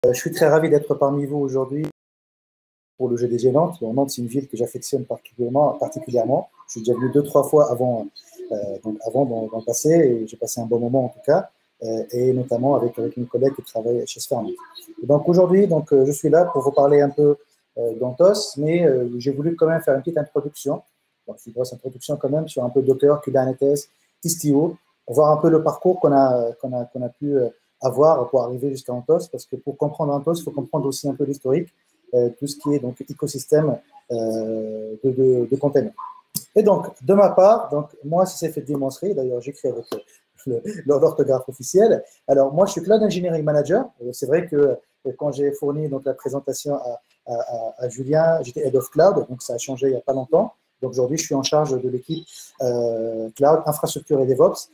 Je suis très ravi d'être parmi vous aujourd'hui pour le GDG Nantes. Nantes, c'est une ville que j'affectionne particulièrement. Je suis déjà venu 2-3 fois avant, dans le passé, et j'ai passé un bon moment en tout cas, et notamment avec une collègue qui travaille chez Sphère Nantes. Donc aujourd'hui, je suis là pour vous parler un peu d'Anthos, mais j'ai voulu quand même faire une petite introduction, donc une grosse introduction quand même sur un peu Docker, Kubernetes, Istio, voir un peu le parcours qu'on a pu avoir pour arriver jusqu'à Anthos, parce que pour comprendre Anthos, il faut comprendre aussi un peu l'historique, tout ce qui est donc écosystème de containers. Et donc, de ma part, moi, ça s'est fait démontrer, d'ailleurs, j'écris avec l'orthographe officielle. Alors, moi, je suis Cloud Engineering Manager. C'est vrai que quand j'ai fourni la présentation à Julien, j'étais Head of Cloud, donc ça a changé il n'y a pas longtemps. Donc, aujourd'hui, je suis en charge de l'équipe Cloud, Infrastructure et DevOps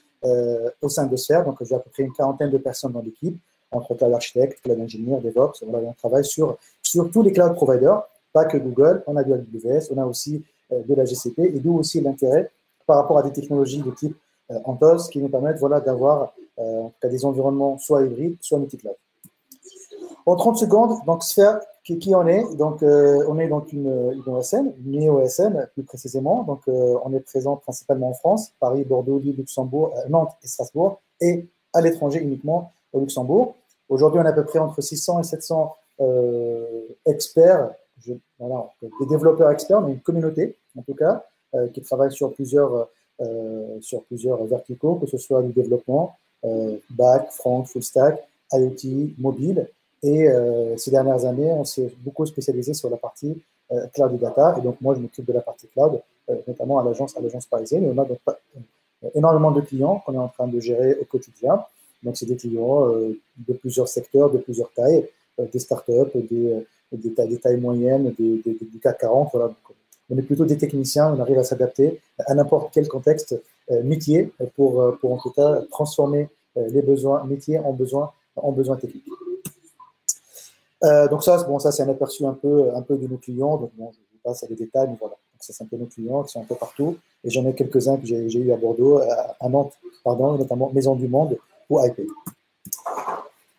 au sein de Sphère. Donc, j'ai à peu près une quarantaine de personnes dans l'équipe, entre Cloud Architect, Cloud Engineer, DevOps. Voilà, on travaille sur tous les cloud providers, pas que Google. On a du AWS, on a aussi de la GCP, et d'où aussi l'intérêt par rapport à des technologies de type Anthos qui nous permettent dans en tout cas des environnements soit hybrides, soit multi-cloud. En 30 secondes, donc Sphère, qui on est? On est donc une OSN, une mini-OSN plus précisément. Donc on est présent principalement en France, Paris, Bordeaux, Lille, Luxembourg, Nantes et Strasbourg, et à l'étranger uniquement au Luxembourg. Aujourd'hui, on a à peu près entre 600 et 700 experts, des développeurs experts, mais une communauté en tout cas, qui travaille sur plusieurs verticaux, que ce soit du développement, back, front, full stack, IoT, mobile. Et ces dernières années, on s'est beaucoup spécialisé sur la partie cloud et data. Et donc, moi, je m'occupe de la partie cloud, notamment à l'agence parisienne. Et on a donc énormément de clients qu'on est en train de gérer au quotidien. Donc, c'est des clients de plusieurs secteurs, de plusieurs tailles, des startups, des tailles moyennes, du CAC 40. Voilà. On est plutôt des techniciens, on arrive à s'adapter à n'importe quel contexte métier pour en tout cas transformer les besoins métiers en besoins techniques. Donc ça c'est un aperçu un peu de nos clients. Donc bon, je vous passe à des détails, mais voilà. Donc ça c'est un peu nos clients qui sont un peu partout. Et j'en ai quelques-uns que j'ai eu à Bordeaux, à Nantes, pardon, notamment Maison du Monde ou IP.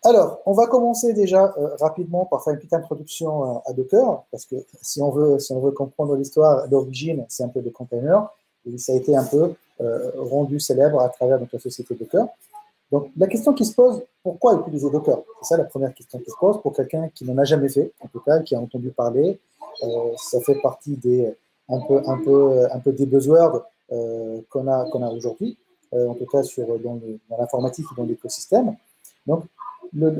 Alors, on va commencer déjà rapidement par faire une petite introduction à Docker, parce que si on veut comprendre l'histoire, l'origine, c'est un peu des containers, et ça a été un peu rendu célèbre à travers la société Docker. Donc, la question qui se pose, pourquoi utiliser Docker? C'est ça la première question qui se pose pour quelqu'un qui n'en a jamais fait, en tout cas, qui a entendu parler. Ça fait partie un peu des buzzwords qu'on a aujourd'hui, en tout cas dans l'informatique et dans l'écosystème. Donc,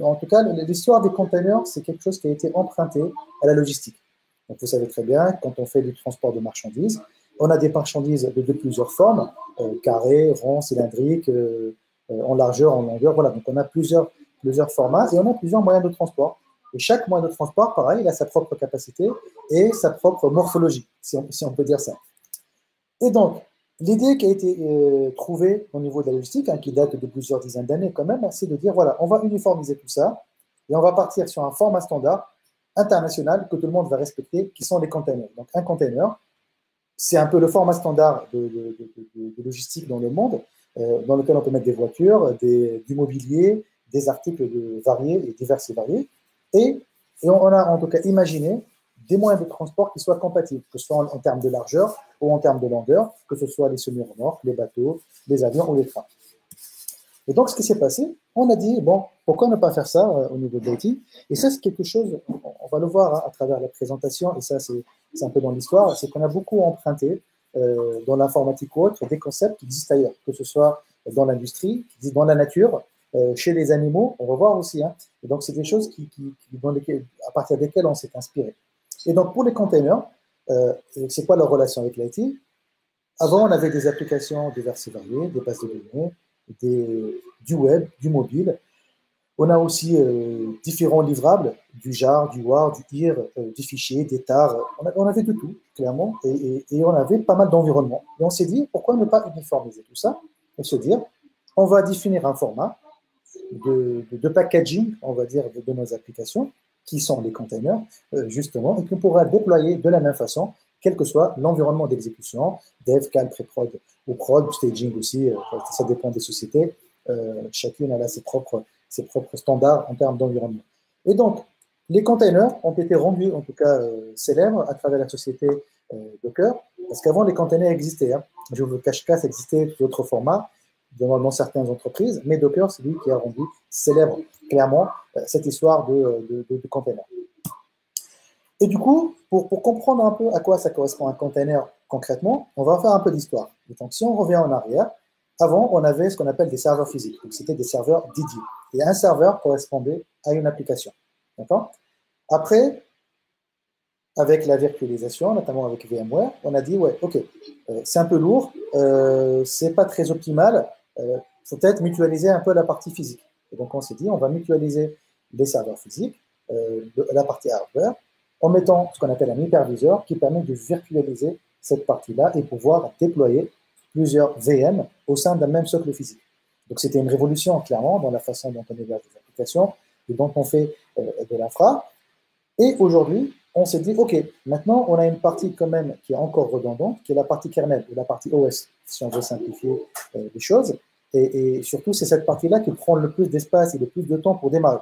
en tout cas, l'histoire des containers, c'est quelque chose qui a été emprunté à la logistique. Donc, vous savez très bien, quand on fait du transport de marchandises, on a des marchandises de plusieurs formes, carrés, ronds, cylindriques, en largeur, en longueur. Voilà, donc on a plusieurs formats et on a plusieurs moyens de transport. Et chaque moyen de transport, pareil, il a sa propre capacité et sa propre morphologie, si on peut dire ça. Et donc, l'idée qui a été trouvée au niveau de la logistique, qui date de plusieurs dizaines d'années quand même, c'est de dire, voilà, on va uniformiser tout ça et on va partir sur un format standard international que tout le monde va respecter, qui sont les containers. Donc, un container, c'est un peu le format standard de logistique dans le monde, dans lequel on peut mettre des voitures, du mobilier, des articles variés et divers et variés. Et on a en tout cas imaginé des moyens de transport qui soient compatibles, que ce soit en termes de largeur ou en termes de longueur, que ce soit les semi-remorques, les bateaux, les avions ou les trains. Et donc, ce qui s'est passé, on a dit, bon, pourquoi ne pas faire ça au niveau de l'IT? Et ça, c'est quelque chose, on va le voir à travers la présentation, et ça, c'est un peu dans l'histoire, c'est qu'on a beaucoup emprunté dans l'informatique ou autre, des concepts qui existent ailleurs, que ce soit dans l'industrie, dans la nature, chez les animaux, on va voir aussi. Hein. Et donc, c'est des choses à partir desquelles on s'est inspiré. Et donc, pour les containers, c'est quoi leur relation avec l'IT? Avant, on avait des applications diverses et variées, des bases de données, du web, du mobile. On a aussi différents livrables, du jar, du war, du IR, des fichiers, des TAR. On avait de tout, clairement, et on avait pas mal d'environnements. Et on s'est dit, pourquoi ne pas uniformiser tout ça et se dire, on va définir un format de packaging, on va dire, de nos applications, qui sont les containers, justement, et qu'on pourra déployer de la même façon, quel que soit l'environnement d'exécution, dev, cal, pré-prod ou prod, staging aussi, ça dépend des sociétés. Chacune a là ses propres standards en termes d'environnement. Et donc, les containers ont été rendus, en tout cas célèbres, à travers la société Docker, parce qu'avant, les containers existaient. Hein. Je vous cache pas, ça existait sous d'autres formats, dans certaines entreprises, mais Docker, c'est lui qui a rendu célèbre, clairement, cette histoire de container. Et du coup, pour comprendre un peu à quoi ça correspond un container concrètement, on va faire un peu d'histoire. Donc, si on revient en arrière, avant, on avait ce qu'on appelle des serveurs physiques. Donc, c'était des serveurs dédiés. Et un serveur correspondait à une application. D'accord? Après, avec la virtualisation, notamment avec VMware, on a dit, ouais, ok, c'est un peu lourd, c'est pas très optimal, faut peut-être mutualiser un peu la partie physique. Et donc, on s'est dit, on va mutualiser les serveurs physiques, la partie hardware, en mettant ce qu'on appelle un hyperviseur qui permet de virtualiser cette partie-là et pouvoir déployer plusieurs VM au sein d'un même socle physique. Donc, c'était une révolution, clairement, dans la façon dont on héberge des applications et dont on fait de l'infra. Et aujourd'hui, on s'est dit, OK, maintenant, on a une partie quand même qui est encore redondante, qui est la partie kernel, ou la partie OS, si on veut simplifier les choses. Et surtout, c'est cette partie-là qui prend le plus d'espace et le plus de temps pour démarrer.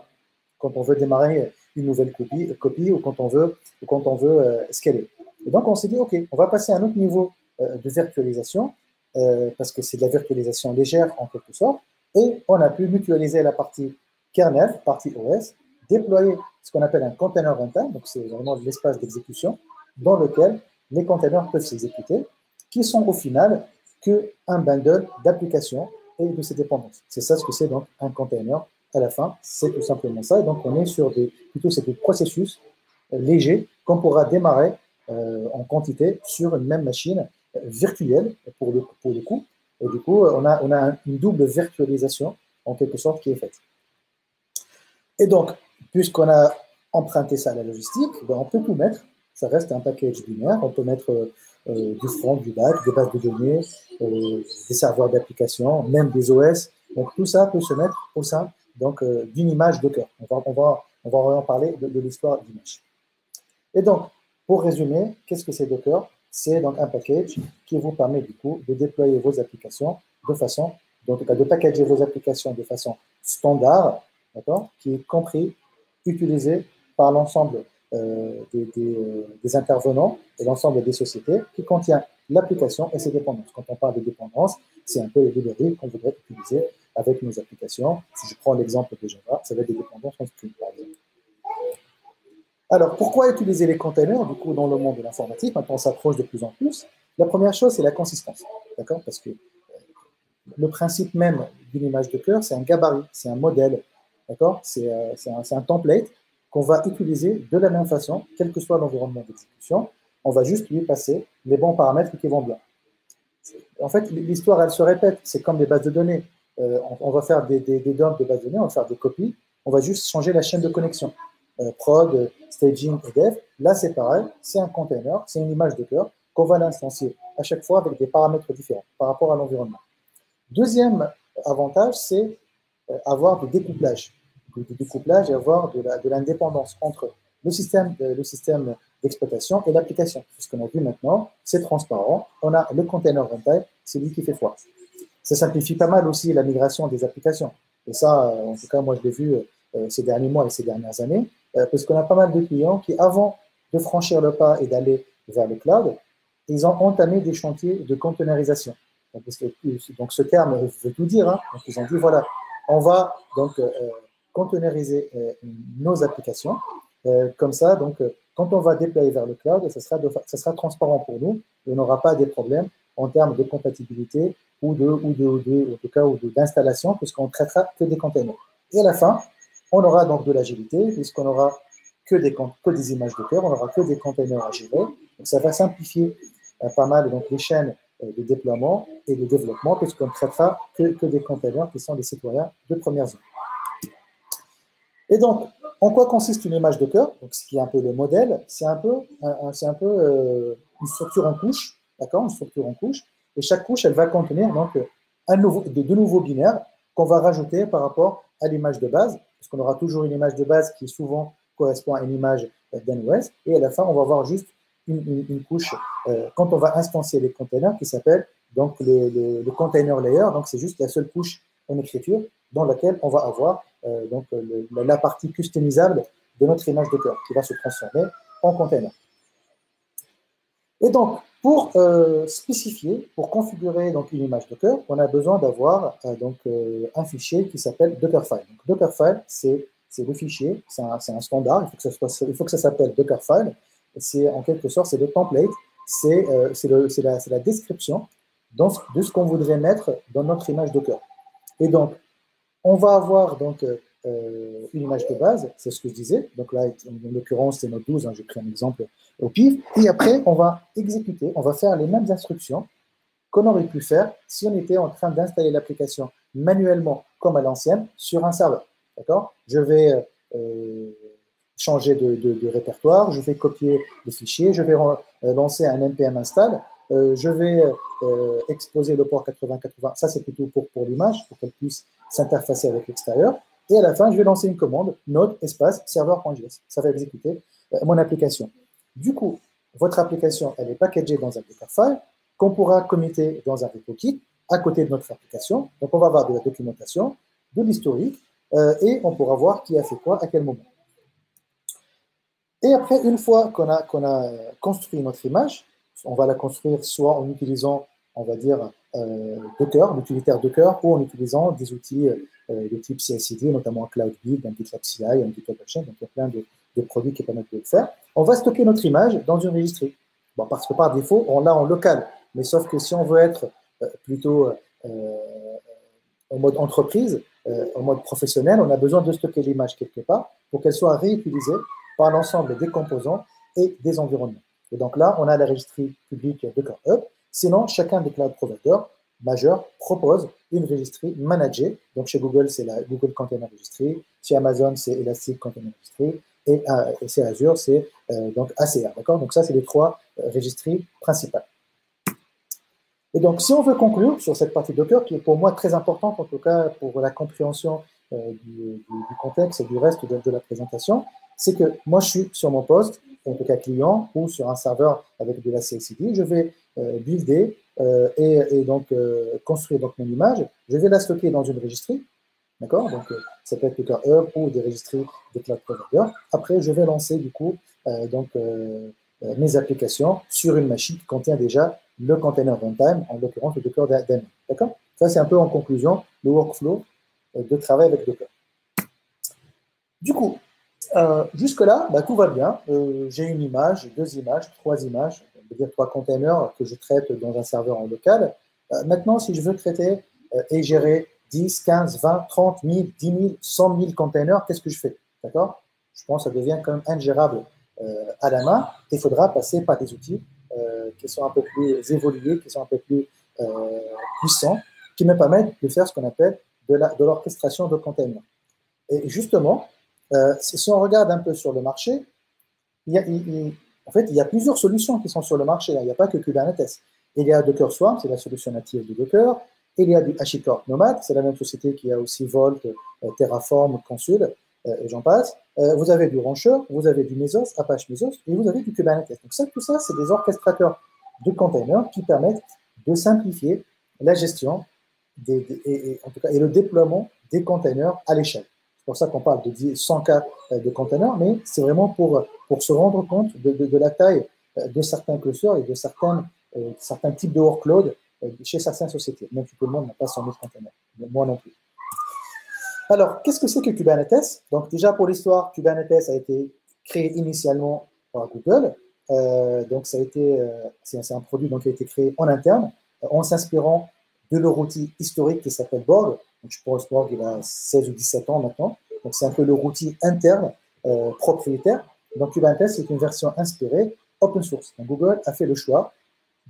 Quand on veut démarrer une nouvelle copie ou quand on veut scaler. Et donc, on s'est dit, OK, on va passer à un autre niveau de virtualisation, parce que c'est de la virtualisation légère en quelque sorte, et on a pu mutualiser la partie kernel, partie OS, déployer ce qu'on appelle un container runtime, donc c'est vraiment de l'espace d'exécution dans lequel les containers peuvent s'exécuter, qui sont au final qu'un bundle d'applications et de ses dépendances. C'est ça ce que c'est donc un container à la fin, c'est tout simplement ça. Et donc on est sur plutôt c'est des processus légers qu'on pourra démarrer en quantité sur une même machine virtuelle pour le coup. Et du coup, on a une double virtualisation en quelque sorte qui est faite. Et donc, puisqu'on a emprunté ça à la logistique, ben on peut tout mettre. Ça reste un package binaire. On peut mettre du front, du back, des bases de données, des serveurs d'application, même des OS. Donc, tout ça peut se mettre au sein d'une image Docker. On va en parler de l'histoire d'image. Et donc, pour résumer, qu'est-ce que c'est Docker? C'est donc un package qui vous permet du coup de déployer vos applications de façon, en tout cas de packager vos applications de façon standard, d'accord, qui est compris, utilisé par l'ensemble des intervenants et l'ensemble des sociétés, qui contient l'application et ses dépendances. Quand on parle de dépendance, c'est un peu les librairies qu'on voudrait utiliser avec nos applications. Si je prends l'exemple de Java, ça va être des dépendances en Spring, par exemple. Alors, pourquoi utiliser les containers, du coup, dans le monde de l'informatique? Maintenant, on s'approche de plus en plus. La première chose, c'est la consistance, d'accord? Parce que le principe même d'une image Docker, c'est un gabarit, c'est un modèle, d'accord? C'est un template qu'on va utiliser de la même façon, quel que soit l'environnement d'exécution. On va juste lui passer les bons paramètres qui vont bien. En fait, l'histoire, elle se répète. C'est comme des bases de données. On va faire des dumps de bases de données, on va faire des copies. On va juste changer la chaîne de connexion. Prod, staging et dev. Là, c'est pareil. C'est un container, c'est une image Docker qu'on va l'instancier à chaque fois avec des paramètres différents par rapport à l'environnement. Deuxième avantage, c'est avoir du découplage. Du découplage et avoir de l'indépendance entre le système d'exploitation et l'application. Ce qu'on a vu maintenant, c'est transparent. On a le container runtime, c'est lui qui fait foi. Ça simplifie pas mal aussi la migration des applications. Et ça, en tout cas, moi, je l'ai vu ces derniers mois et ces dernières années, parce qu'on a pas mal de clients qui, avant de franchir le pas et d'aller vers le cloud, ils ont entamé des chantiers de containerisation. Donc, ce terme veut tout dire. Hein. Donc, ils ont dit, voilà, on va donc containeriser nos applications. Comme ça, donc, quand on va déployer vers le cloud, ça sera transparent pour nous et on n'aura pas des problèmes en termes de compatibilité ou d'installation, puisqu'on ne traitera que des containers. Et à la fin, on aura donc de l'agilité, puisqu'on n'aura que des images Docker, on n'aura que des containers à gérer. Donc, ça va simplifier pas mal donc, les chaînes de déploiement et de développement, puisqu'on ne traitera que des containers qui sont des citoyens de première zone. Et donc, en quoi consiste une image Docker? Donc, ce qui est un peu le modèle, c'est un peu une structure en couche, d'accord? Une structure en couche. Et chaque couche, elle va contenir donc de nouveaux binaires qu'on va rajouter par rapport à l'image de base, parce qu'on aura toujours une image de base qui souvent correspond à une image d'un OS. Et à la fin, on va avoir juste une couche quand on va instancier les containers qui s'appelle donc le container layer. Donc, c'est juste la seule couche en écriture dans laquelle on va avoir la partie customisable de notre image Docker qui va se transformer en container. Et donc, pour spécifier, pour configurer donc, une image Docker, on a besoin d'avoir un fichier qui s'appelle Dockerfile. Donc, Dockerfile, c'est le fichier, c'est un standard, il faut que ça s'appelle Dockerfile. C'est en quelque sorte, c'est le template, c'est la description de ce qu'on voudrait mettre dans notre image Docker. Et donc, on va avoir donc une image de base, c'est ce que je disais. Donc là, en l'occurrence, c'est notre 12, hein, j'ai pris un exemple au pif. Et après, on va exécuter, on va faire les mêmes instructions qu'on aurait pu faire si on était en train d'installer l'application manuellement, comme à l'ancienne, sur un serveur. D'accord? Je vais changer de répertoire, je vais copier les fichiers, je vais lancer un npm install, je vais exposer le port 8080, ça c'est plutôt pour l'image, pour qu'elle puisse s'interfacer avec l'extérieur, et à la fin je vais lancer une commande, node espace serveur.js, ça va exécuter mon application. Du coup, votre application, elle est packagée dans un Dockerfile qu'on pourra committer dans un repo kit à côté de notre application. Donc on va avoir de la documentation, de l'historique, et on pourra voir qui a fait quoi à quel moment. Et après, une fois qu'on a construit notre image, on va la construire soit en utilisant, on va dire, Docker, l'utilitaire Docker, ou en utilisant des outils de type CI/CD, notamment CloudBuild, un GitLab CI, un GitLab Action, donc il y a plein de produits qui permettent de le faire. On va stocker notre image dans une registry. Bon, parce que par défaut, on l'a en local, mais sauf que si on veut être plutôt en mode entreprise, en mode professionnel, on a besoin de stocker l'image quelque part pour qu'elle soit réutilisée par l'ensemble des composants et des environnements. Et donc là, on a la registry publique Docker Hub. Sinon, chacun des cloud providers majeurs propose une registry managée. Donc chez Google, c'est la Google Container Registry. Chez Amazon, c'est Elastic Container Registry. Et chez Azure, c'est donc ACR. D'accord? Donc ça, c'est les trois registries principales. Et donc, si on veut conclure sur cette partie Docker, qui est pour moi très importante, en tout cas pour la compréhension du contexte et du reste de la présentation, c'est que moi, je suis sur mon poste, en tout cas client, ou sur un serveur avec de la CI/CD, je vais builder et donc construire donc mon image, je vais la stocker dans une registry, d'accord? Donc, ça peut être Docker Hub ou des registries de cloud provider. Après, je vais lancer du coup mes applications sur une machine qui contient déjà le container runtime, en l'occurrence le Docker daemon. D'accord? Ça, c'est un peu en conclusion le workflow de travail avec Docker. Du coup, jusque-là, bah, tout va bien. J'ai une image, deux images, trois images, on peut dire trois containers que je traite dans un serveur en local. Maintenant, si je veux traiter et gérer 10, 15, 20, 30 000, 10 000, 100 000 containers, qu'est-ce que je fais? D'accord? Je pense que ça devient quand même ingérable à la main. Il faudra passer par des outils qui sont un peu plus évolués, qui sont un peu plus puissants, qui me permettent de faire ce qu'on appelle de l'orchestration de containers. Et justement, si on regarde un peu sur le marché, en fait, il y a plusieurs solutions qui sont sur le marché. Il n'y a pas que Kubernetes. Il y a Docker Swarm, c'est la solution native de Docker. Il y a du HashiCorp Nomad, c'est la même société qui a aussi Volt, Terraform, Consul, et j'en passe. Vous avez du Rancher, vous avez du Mesos, Apache Mesos, et vous avez du Kubernetes. Donc ça, tout ça, c'est des orchestrateurs de containers qui permettent de simplifier la gestion en tout cas, et le déploiement des containers à l'échelle. C'est pour ça qu'on parle de 100 cas de containers, mais c'est vraiment pour se rendre compte de la taille de certains clusters et de certains types de workloads chez certaines sociétés. Même si tout le monde n'a pas 100 000 containers, moi non plus. Alors, qu'est-ce que c'est que Kubernetes? Donc déjà pour l'histoire, Kubernetes a été créé initialement par Google. Donc ça a été, c'est un produit donc, qui a été créé en interne, en s'inspirant de leur outil historique qui s'appelle Borg. Donc, je pense que Borg il a 16 ou 17 ans maintenant. Donc c'est un peu leur outil interne, propriétaire. Donc Kubernetes c'est une version inspirée open source. Donc, Google a fait le choix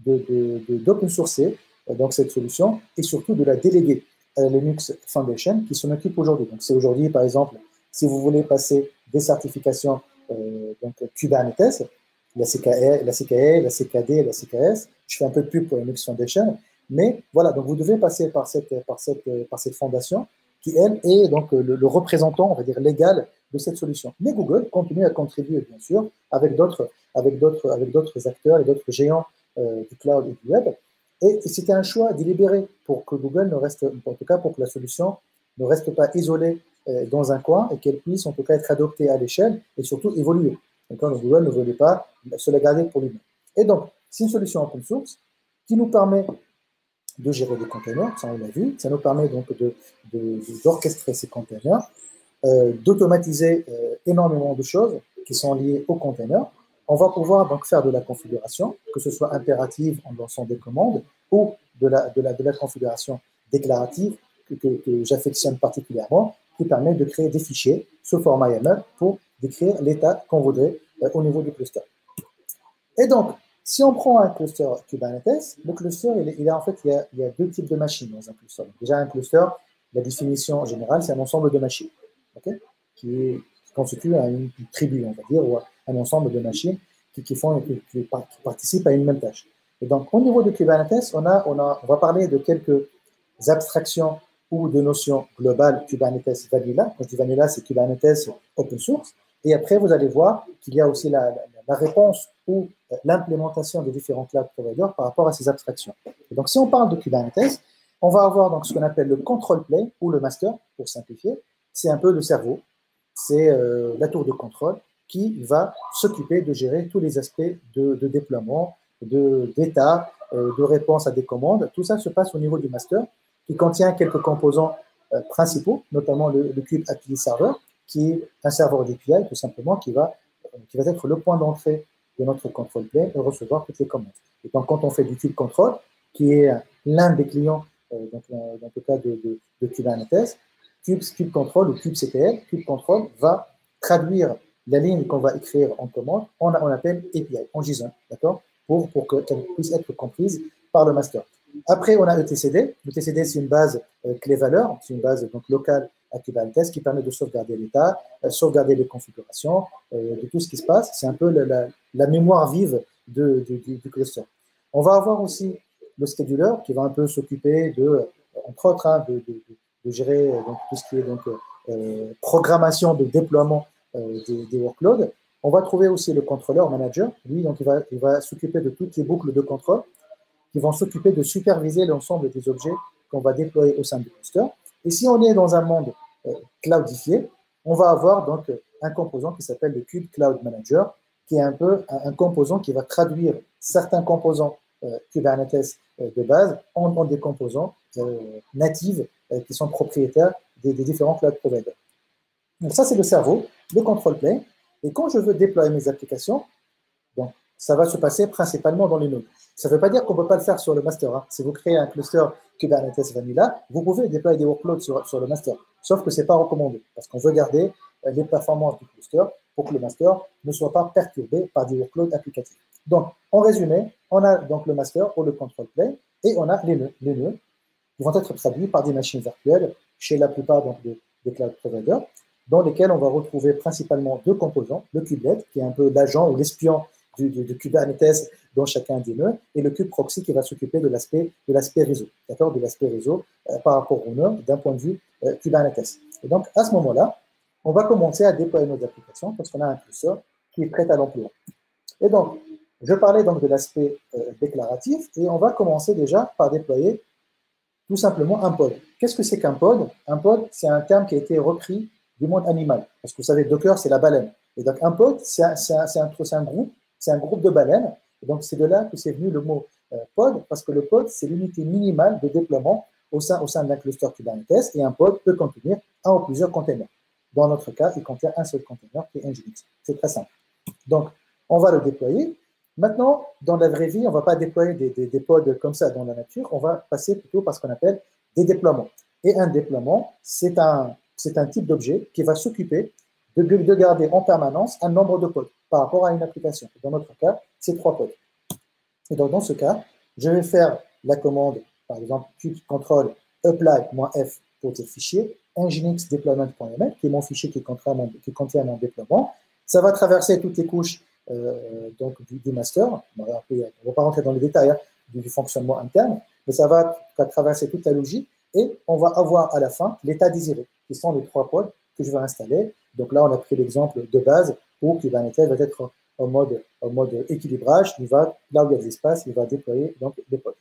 d'open sourcer donc cette solution et surtout de la déléguer à la Linux Foundation qui s'en occupe aujourd'hui. Donc c'est aujourd'hui par exemple si vous voulez passer des certifications donc Kubernetes, la CKE, la CKD, la CKS, je fais un peu de pub pour la Linux Foundation, mais voilà, donc vous devez passer par cette fondation qui, elle, est donc le représentant, on va dire, légal de cette solution. Mais Google continue à contribuer, bien sûr, avec d'autres acteurs et d'autres géants du cloud et du web. Et c'était un choix délibéré pour que Google ne reste, en tout cas pour que la solution ne reste pas isolée dans un coin et qu'elle puisse en tout cas être adoptée à l'échelle et surtout évoluer. Donc, Google ne voulait pas se la garder pour lui-même. Et donc, c'est une solution open source qui nous permet de gérer des containers, ça on l'a vu, ça nous permet donc d'orchestrer ces containers, d'automatiser énormément de choses qui sont liées aux containers. On va pouvoir donc faire de la configuration, que ce soit impérative en lançant des commandes ou de la configuration déclarative que j'affectionne particulièrement, qui permet de créer des fichiers sous format YAML pour décrire l'état qu'on voudrait au niveau du cluster. Et donc, si on prend un cluster Kubernetes, le cluster, il y a deux types de machines dans un cluster. Déjà, un cluster, la définition générale, c'est un ensemble de machines, okay, qui constitue une tribu, on va dire, ou un ensemble de machines qui participent à une même tâche. Et donc, au niveau de Kubernetes, on va parler de quelques abstractions ou de notions globales Kubernetes Vanilla. Quand je dis Vanilla, c'est Kubernetes open source. Et après, vous allez voir qu'il y a aussi la réponse ou l'implémentation des différents cloud providers par rapport à ces abstractions. Et donc, si on parle de Kubernetes, on va avoir donc ce qu'on appelle le control plane ou le master, pour simplifier. C'est un peu le cerveau, c'est la tour de contrôle qui va s'occuper de gérer tous les aspects de déploiement, d'état, de réponse à des commandes. Tout ça se passe au niveau du master qui contient quelques composants principaux, notamment le Kube API Server, qui est un serveur d'API tout simplement qui va être le point d'entrée de notre control plane et recevoir toutes les commandes. Et donc, quand on fait du Kube Control, qui est l'un des clients dans le cas de Kubernetes, Kube Control ou kubectl, Kube Control va traduire la ligne qu'on va écrire en commande, on appelle API, en JSON, d'accord, pour qu'elle puisse être comprise par le master. Après, on a etcd. Etcd, c'est une base clé-valeur, c'est une base donc, locale à Kubernetes qui permet de sauvegarder l'état, sauvegarder les configurations, de tout ce qui se passe. C'est un peu la mémoire vive du cluster. On va avoir aussi le scheduler qui va un peu s'occuper entre autres, hein, de gérer donc, tout ce qui est donc, programmation de déploiement des workloads. On va trouver aussi le contrôleur manager. Lui, donc, il va s'occuper de toutes les boucles de contrôle qui vont s'occuper de superviser l'ensemble des objets qu'on va déployer au sein du cluster. Et si on est dans un monde cloudifié, on va avoir donc un composant qui s'appelle le Kube Cloud Manager, qui est un peu un composant qui va traduire certains composants Kubernetes de base en des composants natifs qui sont propriétaires des différents cloud providers. Donc ça, c'est le cerveau, le control plane. Et quand je veux déployer mes applications, donc, ça va se passer principalement dans les nodes. Ça ne veut pas dire qu'on ne peut pas le faire sur le master. Hein. Si vous créez un cluster Kubernetes Vanilla, vous pouvez déployer des workloads sur le master. Sauf que ce n'est pas recommandé parce qu'on veut garder les performances du cluster pour que le master ne soit pas perturbé par des workloads applicatifs. Donc, en résumé, on a donc le master ou le control plane et on a les nœuds. Les nœuds qui vont être traduits par des machines virtuelles chez la plupart donc, des cloud providers dans lesquels on va retrouver principalement deux composants, le kubelet qui est un peu l'agent ou l'espion de Kubernetes dans chacun des nœuds, et le kube proxy qui va s'occuper de l'aspect réseau, d'accord, de l'aspect réseau par rapport aux nœuds d'un point de vue Kubernetes. Et donc, à ce moment-là, on va commencer à déployer nos applications parce qu'on a un cluster qui est prêt à l'emploi. Et donc, je parlais donc de l'aspect déclaratif, et on va commencer déjà par déployer tout simplement un pod. Qu'est-ce que c'est qu'un pod? Un pod, c'est un terme qui a été repris du monde animal. Parce que vous savez, Docker, c'est la baleine. Et donc, un pod, c'est un groupe de baleines. Et donc, c'est de là que c'est venu le mot pod, parce que le pod, c'est l'unité minimale de déploiement au sein d'un cluster Kubernetes. Et un pod peut contenir un ou plusieurs containers. Dans notre cas, il contient un seul container qui est Nginx. C'est très simple. Donc, on va le déployer. Maintenant, dans la vraie vie, on ne va pas déployer des pods comme ça dans la nature. On va passer plutôt par ce qu'on appelle des déploiements. Et un déploiement, c'est un type d'objet qui va s'occuper de garder en permanence un nombre de pods par rapport à une application. Dans notre cas, c'est 3 pods. Et donc, dans ce cas, je vais faire la commande, par exemple, kube control apply-f pour dire fichier, nginx deployment.yml, qui est mon fichier qui contient mon déploiement. Ça va traverser toutes les couches donc du master. On ne va pas rentrer dans les détails hein, du fonctionnement interne, mais ça va traverser toute la logique et on va avoir à la fin l'état désiré, qui sont les 3 pods que je vais installer. Donc là, on a pris l'exemple de base où Kubernetes va être en mode équilibrage. Là où il y a de l'espace, il va déployer donc, des pods.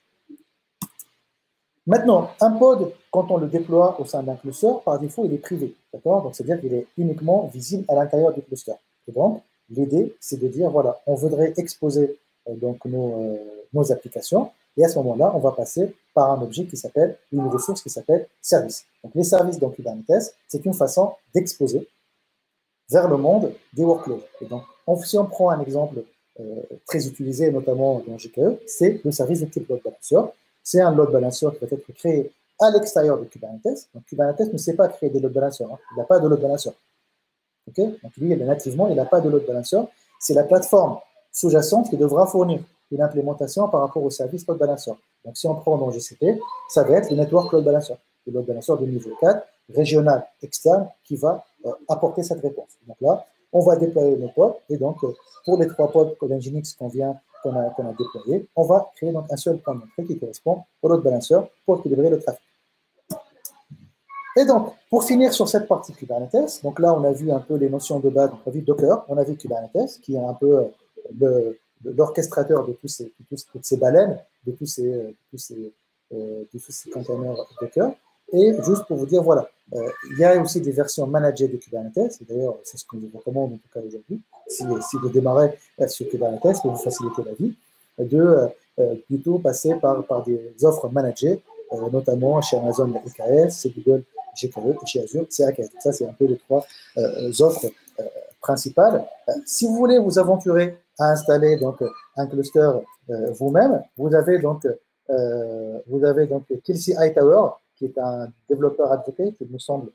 Maintenant, un pod, quand on le déploie au sein d'un cluster, par défaut, il est privé. D'accord? Donc, c'est-à-dire qu'il est uniquement visible à l'intérieur du cluster. Et donc, l'idée, c'est de dire, voilà, on voudrait exposer donc nos applications. Et à ce moment-là, on va passer par un objet qui s'appelle, une ressource qui s'appelle service. Donc, les services dans Kubernetes, c'est une façon d'exposer vers le monde des workloads. Et donc, si on prend un exemple très utilisé, notamment dans GKE, c'est le service de type load balancer. C'est un load balancer qui va être créé à l'extérieur de Kubernetes. Donc, Kubernetes ne sait pas créer des load balancers. Hein. Il n'a pas de load balancer. Okay, donc, lui, nativement, il n'a pas de load balancer. C'est la plateforme sous-jacente qui devra fournir une implémentation par rapport au service load balancer. Donc, si on prend dans GCP, ça va être le network load balancer. Le load balancer de niveau 4, régional, externe, qui va apporter cette réponse. Donc là, on va déployer nos pods, et donc pour les 3 pods Nginx qu'on a déployés, on va créer donc un seul point d'entrée qui correspond au load balancer pour équilibrer le trafic. Et donc, pour finir sur cette partie Kubernetes, donc là, on a vu un peu les notions de base, on a vu Docker, on a vu Kubernetes, qui est un peu l'orchestrateur de toutes ces baleines, de tous ces containers Docker. Et juste pour vous dire, voilà, il y a aussi des versions managées de Kubernetes, et d'ailleurs, c'est ce que je vous recommande en tout cas aujourd'hui, si vous démarrez sur Kubernetes, pour vous faciliter la vie, de plutôt passer par des offres managées, notamment chez Amazon EKS, chez Google GKE, et chez Azure c'est AKS. Ça, c'est un peu les 3 offres principales. Si vous voulez vous aventurer à installer donc un cluster vous-même, vous avez donc Kelsey Hightower, qui est un développeur advocate, il me semble,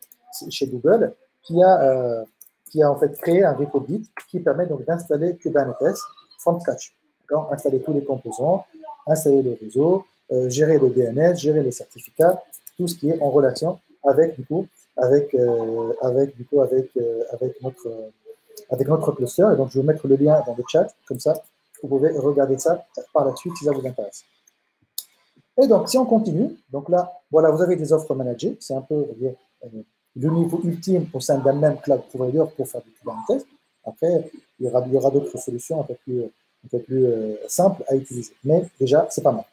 chez Google, qui a en fait créé un repo Git qui permet donc d'installer Kubernetes from scratch. Installer tous les composants, installer le réseau, gérer le DNS, gérer les certificats, tout ce qui est en relation avec notre cluster. Et donc, je vais mettre le lien dans le chat, comme ça, vous pouvez regarder ça par la suite si ça vous intéresse. Et donc, si on continue, donc là, voilà, vous avez des offres managées, c'est un peu le niveau ultime au sein d'un même cloud provider pour faire du Kubernetes. Après, il y aura d'autres solutions un peu plus simples à utiliser. Mais déjà, c'est pas mal.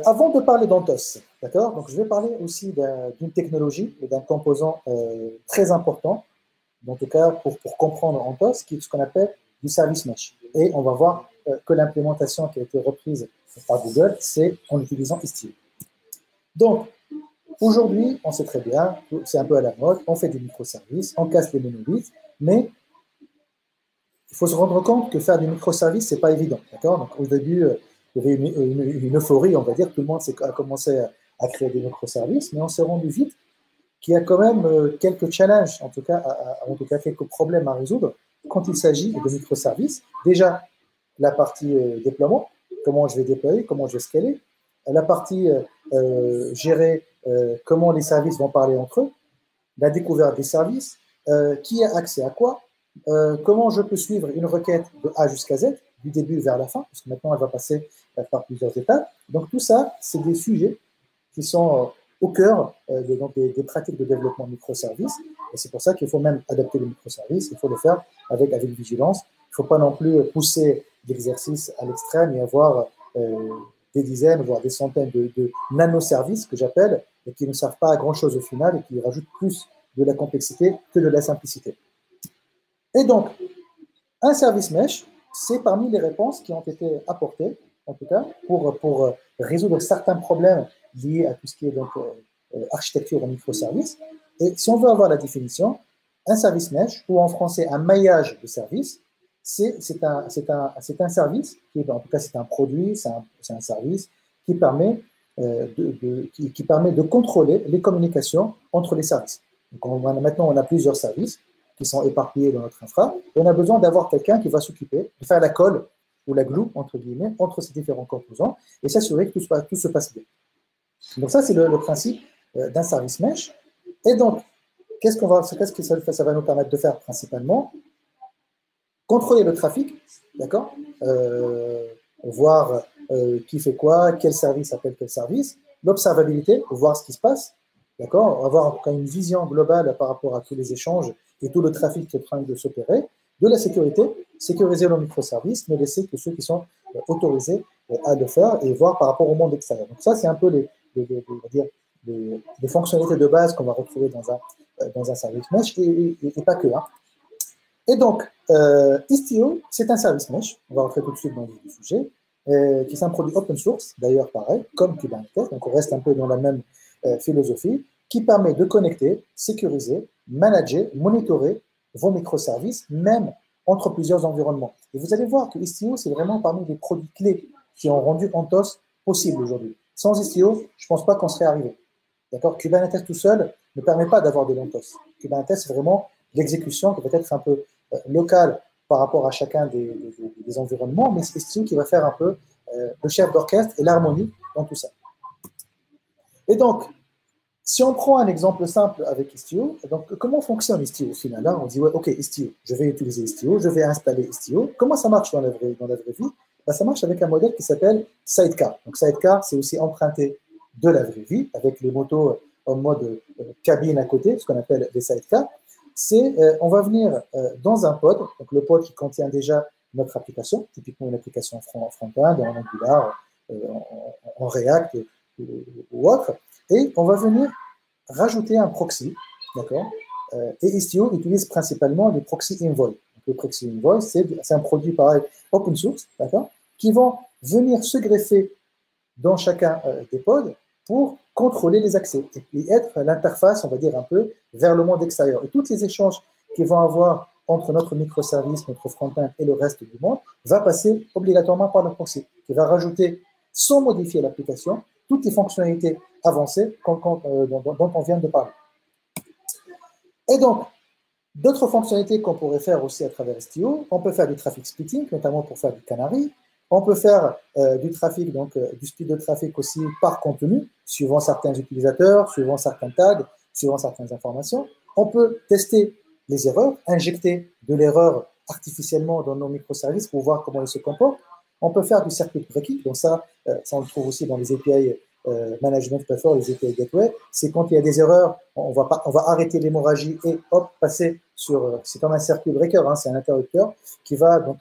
Avant de parler d'Anthos, d'accord, donc je vais parler aussi d'une technologie et d'un composant très important, en tout cas pour comprendre Anthos, qui est ce qu'on appelle du service mesh. Et on va voir que l'implémentation qui a été reprise par Google, c'est en utilisant Istio. Donc, aujourd'hui, on sait très bien, c'est un peu à la mode, on fait des microservices, on casse les monolithes, mais il faut se rendre compte que faire des microservices, c'est pas évident, d'accord. Donc, au début, il y avait une euphorie, on va dire, tout le monde a commencé à créer des microservices, mais on s'est rendu vite qu'il y a quand même quelques challenges, en tout cas quelques problèmes à résoudre quand il s'agit de microservices. Déjà, la partie déploiement, comment je vais déployer, comment je vais scaler, la partie gérer comment les services vont parler entre eux, la découverte des services, qui a accès à quoi, comment je peux suivre une requête de A jusqu'à Z, du début vers la fin, parce que maintenant elle va passer par plusieurs étapes. Donc tout ça, c'est des sujets qui sont au cœur des pratiques de développement de microservices. Et c'est pour ça qu'il faut même adapter les microservices, il faut le faire avec vigilance. Il ne faut pas non plus pousser l'exercice à l'extrême et avoir des dizaines, voire des centaines de nanoservices, que j'appelle, et qui ne servent pas à grand-chose au final et qui rajoutent plus de la complexité que de la simplicité. Et donc, un service mesh, c'est parmi les réponses qui ont été apportées, en tout cas, pour résoudre certains problèmes liés à tout ce qui est donc architecture en microservices. Et si on veut avoir la définition, un service mesh, ou en français un maillage de services, c'est un service, en tout cas c'est un produit, c'est un service qui permet de contrôler les communications entre les services. Donc maintenant, on a plusieurs services qui sont éparpillés dans notre infra, et on a besoin d'avoir quelqu'un qui va s'occuper de faire la colle ou la glue, entre guillemets, entre ces différents composants, et s'assurer que tout se passe bien. Donc ça, c'est le principe d'un service mesh. Et donc, qu'est-ce que ça va nous permettre de faire principalement? Contrôler le trafic, d'accord, voir qui fait quoi, quel service appelle quel service, l'observabilité, voir ce qui se passe, d'accord, avoir en tout cas une vision globale par rapport à tous les échanges et tout le trafic qui est en train de s'opérer, de la sécurité, sécuriser nos microservices, ne laisser que ceux qui sont autorisés à le faire et voir par rapport au monde extérieur. Donc ça, c'est un peu les fonctionnalités de base qu'on va retrouver dans un service mesh et pas que. Hein. Et donc, Istio, c'est un service mesh, on va rentrer tout de suite dans le sujet, qui est un produit open source, d'ailleurs pareil, comme Kubernetes, donc on reste un peu dans la même philosophie, qui permet de connecter, sécuriser, manager, monitorer vos microservices, même entre plusieurs environnements. Et vous allez voir que Istio, c'est vraiment parmi les produits clés qui ont rendu Anthos possible aujourd'hui. Sans Istio, je ne pense pas qu'on serait arrivé. D'accord? Kubernetes tout seul ne permet pas d'avoir de l'Anthos. Kubernetes, c'est vraiment l'exécution qui peut être un peu locale par rapport à chacun des environnements, mais c'est Istio qui va faire un peu le chef d'orchestre et l'harmonie dans tout ça. Et donc, si on prend un exemple simple avec Istio, donc comment fonctionne Istio au final? Là, on dit, ouais, ok, Istio, je vais utiliser Istio, je vais installer Istio. Comment ça marche dans la vraie vie? Ben, ça marche avec un modèle qui s'appelle Sidecar. Donc Sidecar, c'est aussi emprunté de la vraie vie, avec les motos en mode cabine à côté, ce qu'on appelle les Sidecars. C'est, on va venir dans un pod, donc le pod qui contient déjà notre application, typiquement une application front-end, en Angular, en React ou autre, et on va venir rajouter un proxy, d'accord? Et Istio utilise principalement les proxy Envoy. Donc, le proxy Envoy, c'est un produit pareil open source, d'accord? Qui vont venir se greffer dans chacun des pods pour contrôler les accès et puis être l'interface, on va dire un peu, vers le monde extérieur. Et tous les échanges qu'ils vont avoir entre notre microservice, notre front-end et le reste du monde va passer obligatoirement par le proxy, qui va rajouter, sans modifier l'application, toutes les fonctionnalités avancées dont on vient de parler. Et donc, d'autres fonctionnalités qu'on pourrait faire aussi à travers Istio, on peut faire du traffic splitting, notamment pour faire du canary. On peut faire du trafic, donc du split de trafic aussi par contenu, suivant certains utilisateurs, suivant certains tags, suivant certaines informations. On peut tester les erreurs, injecter de l'erreur artificiellement dans nos microservices pour voir comment ils se comportent. On peut faire du circuit breaking, donc ça on le trouve aussi dans les API management platform, les API gateway. C'est quand il y a des erreurs, on va arrêter l'hémorragie et hop, passer sur, c'est comme un circuit breaker, hein, c'est un interrupteur qui va donc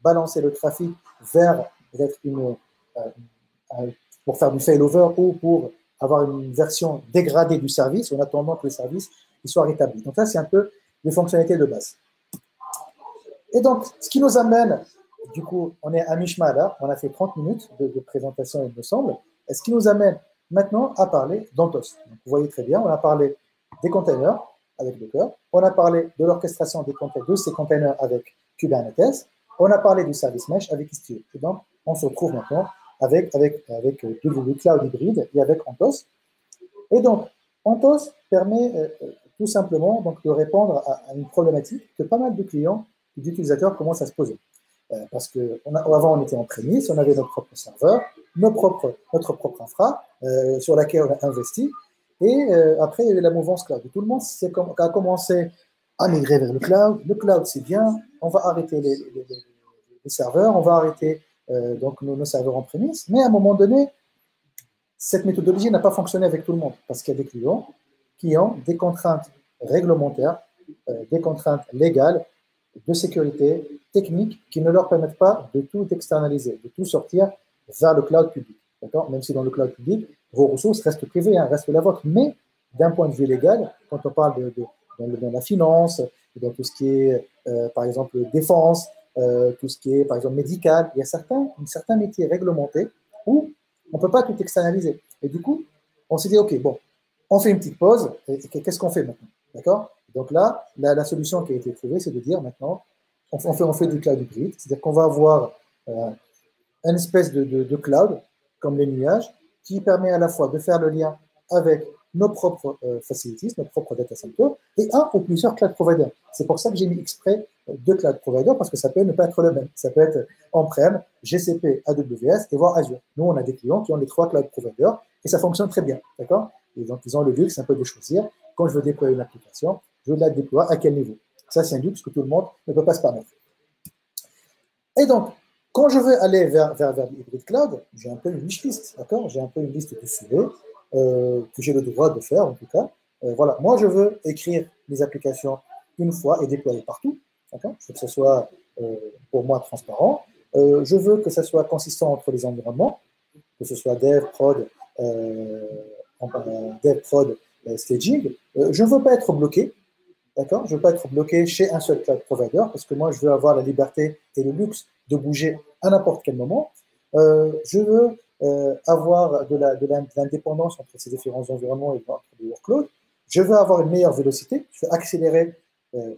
balancer le trafic vers peut-être pour faire du failover ou pour avoir une version dégradée du service en attendant que le service soit rétabli. Donc là, c'est un peu les fonctionnalités de base. Et donc, ce qui nous amène, du coup, on est à mi-chemin là, on a fait 30 minutes de présentation, il me semble, et ce qui nous amène maintenant à parler d'Anthos. Donc, vous voyez très bien, on a parlé des containers avec Docker, on a parlé de l'orchestration de ces containers avec Kubernetes, on a parlé du service mesh avec Istio. Et donc, on se retrouve maintenant avec du cloud hybride et avec Anthos. Et donc, Anthos permet tout simplement donc, de répondre à une problématique que pas mal de clients et d'utilisateurs commencent à se poser. Parce qu'avant, on était en prémisse, on avait notre propre serveur, notre propre infra sur laquelle on a investi. Et après, il y a eu la mouvance cloud. Et tout le monde a commencé à migrer vers le cloud. Le cloud, c'est bien. On va arrêter les serveurs, on va arrêter donc nos serveurs en prémisse. Mais à un moment donné, cette méthodologie n'a pas fonctionné avec tout le monde parce qu'il y a des clients qui ont des contraintes réglementaires, des contraintes légales, de sécurité, techniques, qui ne leur permettent pas de tout externaliser, de tout sortir vers le cloud public. Même si dans le cloud public, vos ressources restent privées, hein, restent la vôtre. Mais d'un point de vue légal, quand on parle dans la finance, dans tout ce qui est, par exemple, défense, tout ce qui est, par exemple, médical, il y a certains métiers réglementés où on ne peut pas tout externaliser. Et du coup, on s'est dit, OK, bon, on fait une petite pause, et qu'est-ce qu'on fait maintenant? D'accord? Donc là, la solution qui a été trouvée, c'est de dire maintenant, on fait du cloud hybride, c'est-à-dire qu'on va avoir une espèce de cloud, comme les nuages, qui permet à la fois de faire le lien avec nos propres facilities, nos propres data centers, et un ou plusieurs cloud providers. C'est pour ça que j'ai mis exprès deux cloud providers, parce que ça peut ne pas être le même. Ça peut être on-prem, GCP, AWS, et voire Azure. Nous, on a des clients qui ont les trois cloud providers, et ça fonctionne très bien, d'accord? Et donc, ils ont le luxe un peu de choisir, quand je veux déployer une application, je la déploie à quel niveau? Ça, c'est un luxe que tout le monde ne peut pas se permettre. Et donc, quand je veux aller vers l'hybrid cloud, j'ai un peu une wishlist, d'accord? J'ai un peu une liste de sujets que j'ai le droit de faire, en tout cas. Voilà, moi, je veux écrire mes applications une fois et déployer partout, d'accord? Que ce soit pour moi transparent. Je veux que ça soit consistant entre les environnements, que ce soit dev, prod, staging. Je ne veux pas être bloqué, d'accord? Je ne veux pas être bloqué chez un seul cloud provider parce que moi, je veux avoir la liberté et le luxe de bouger à n'importe quel moment. Je veux avoir de l'indépendance entre ces différents environnements et entre les workloads. Je veux avoir une meilleure vélocité. Je veux accélérer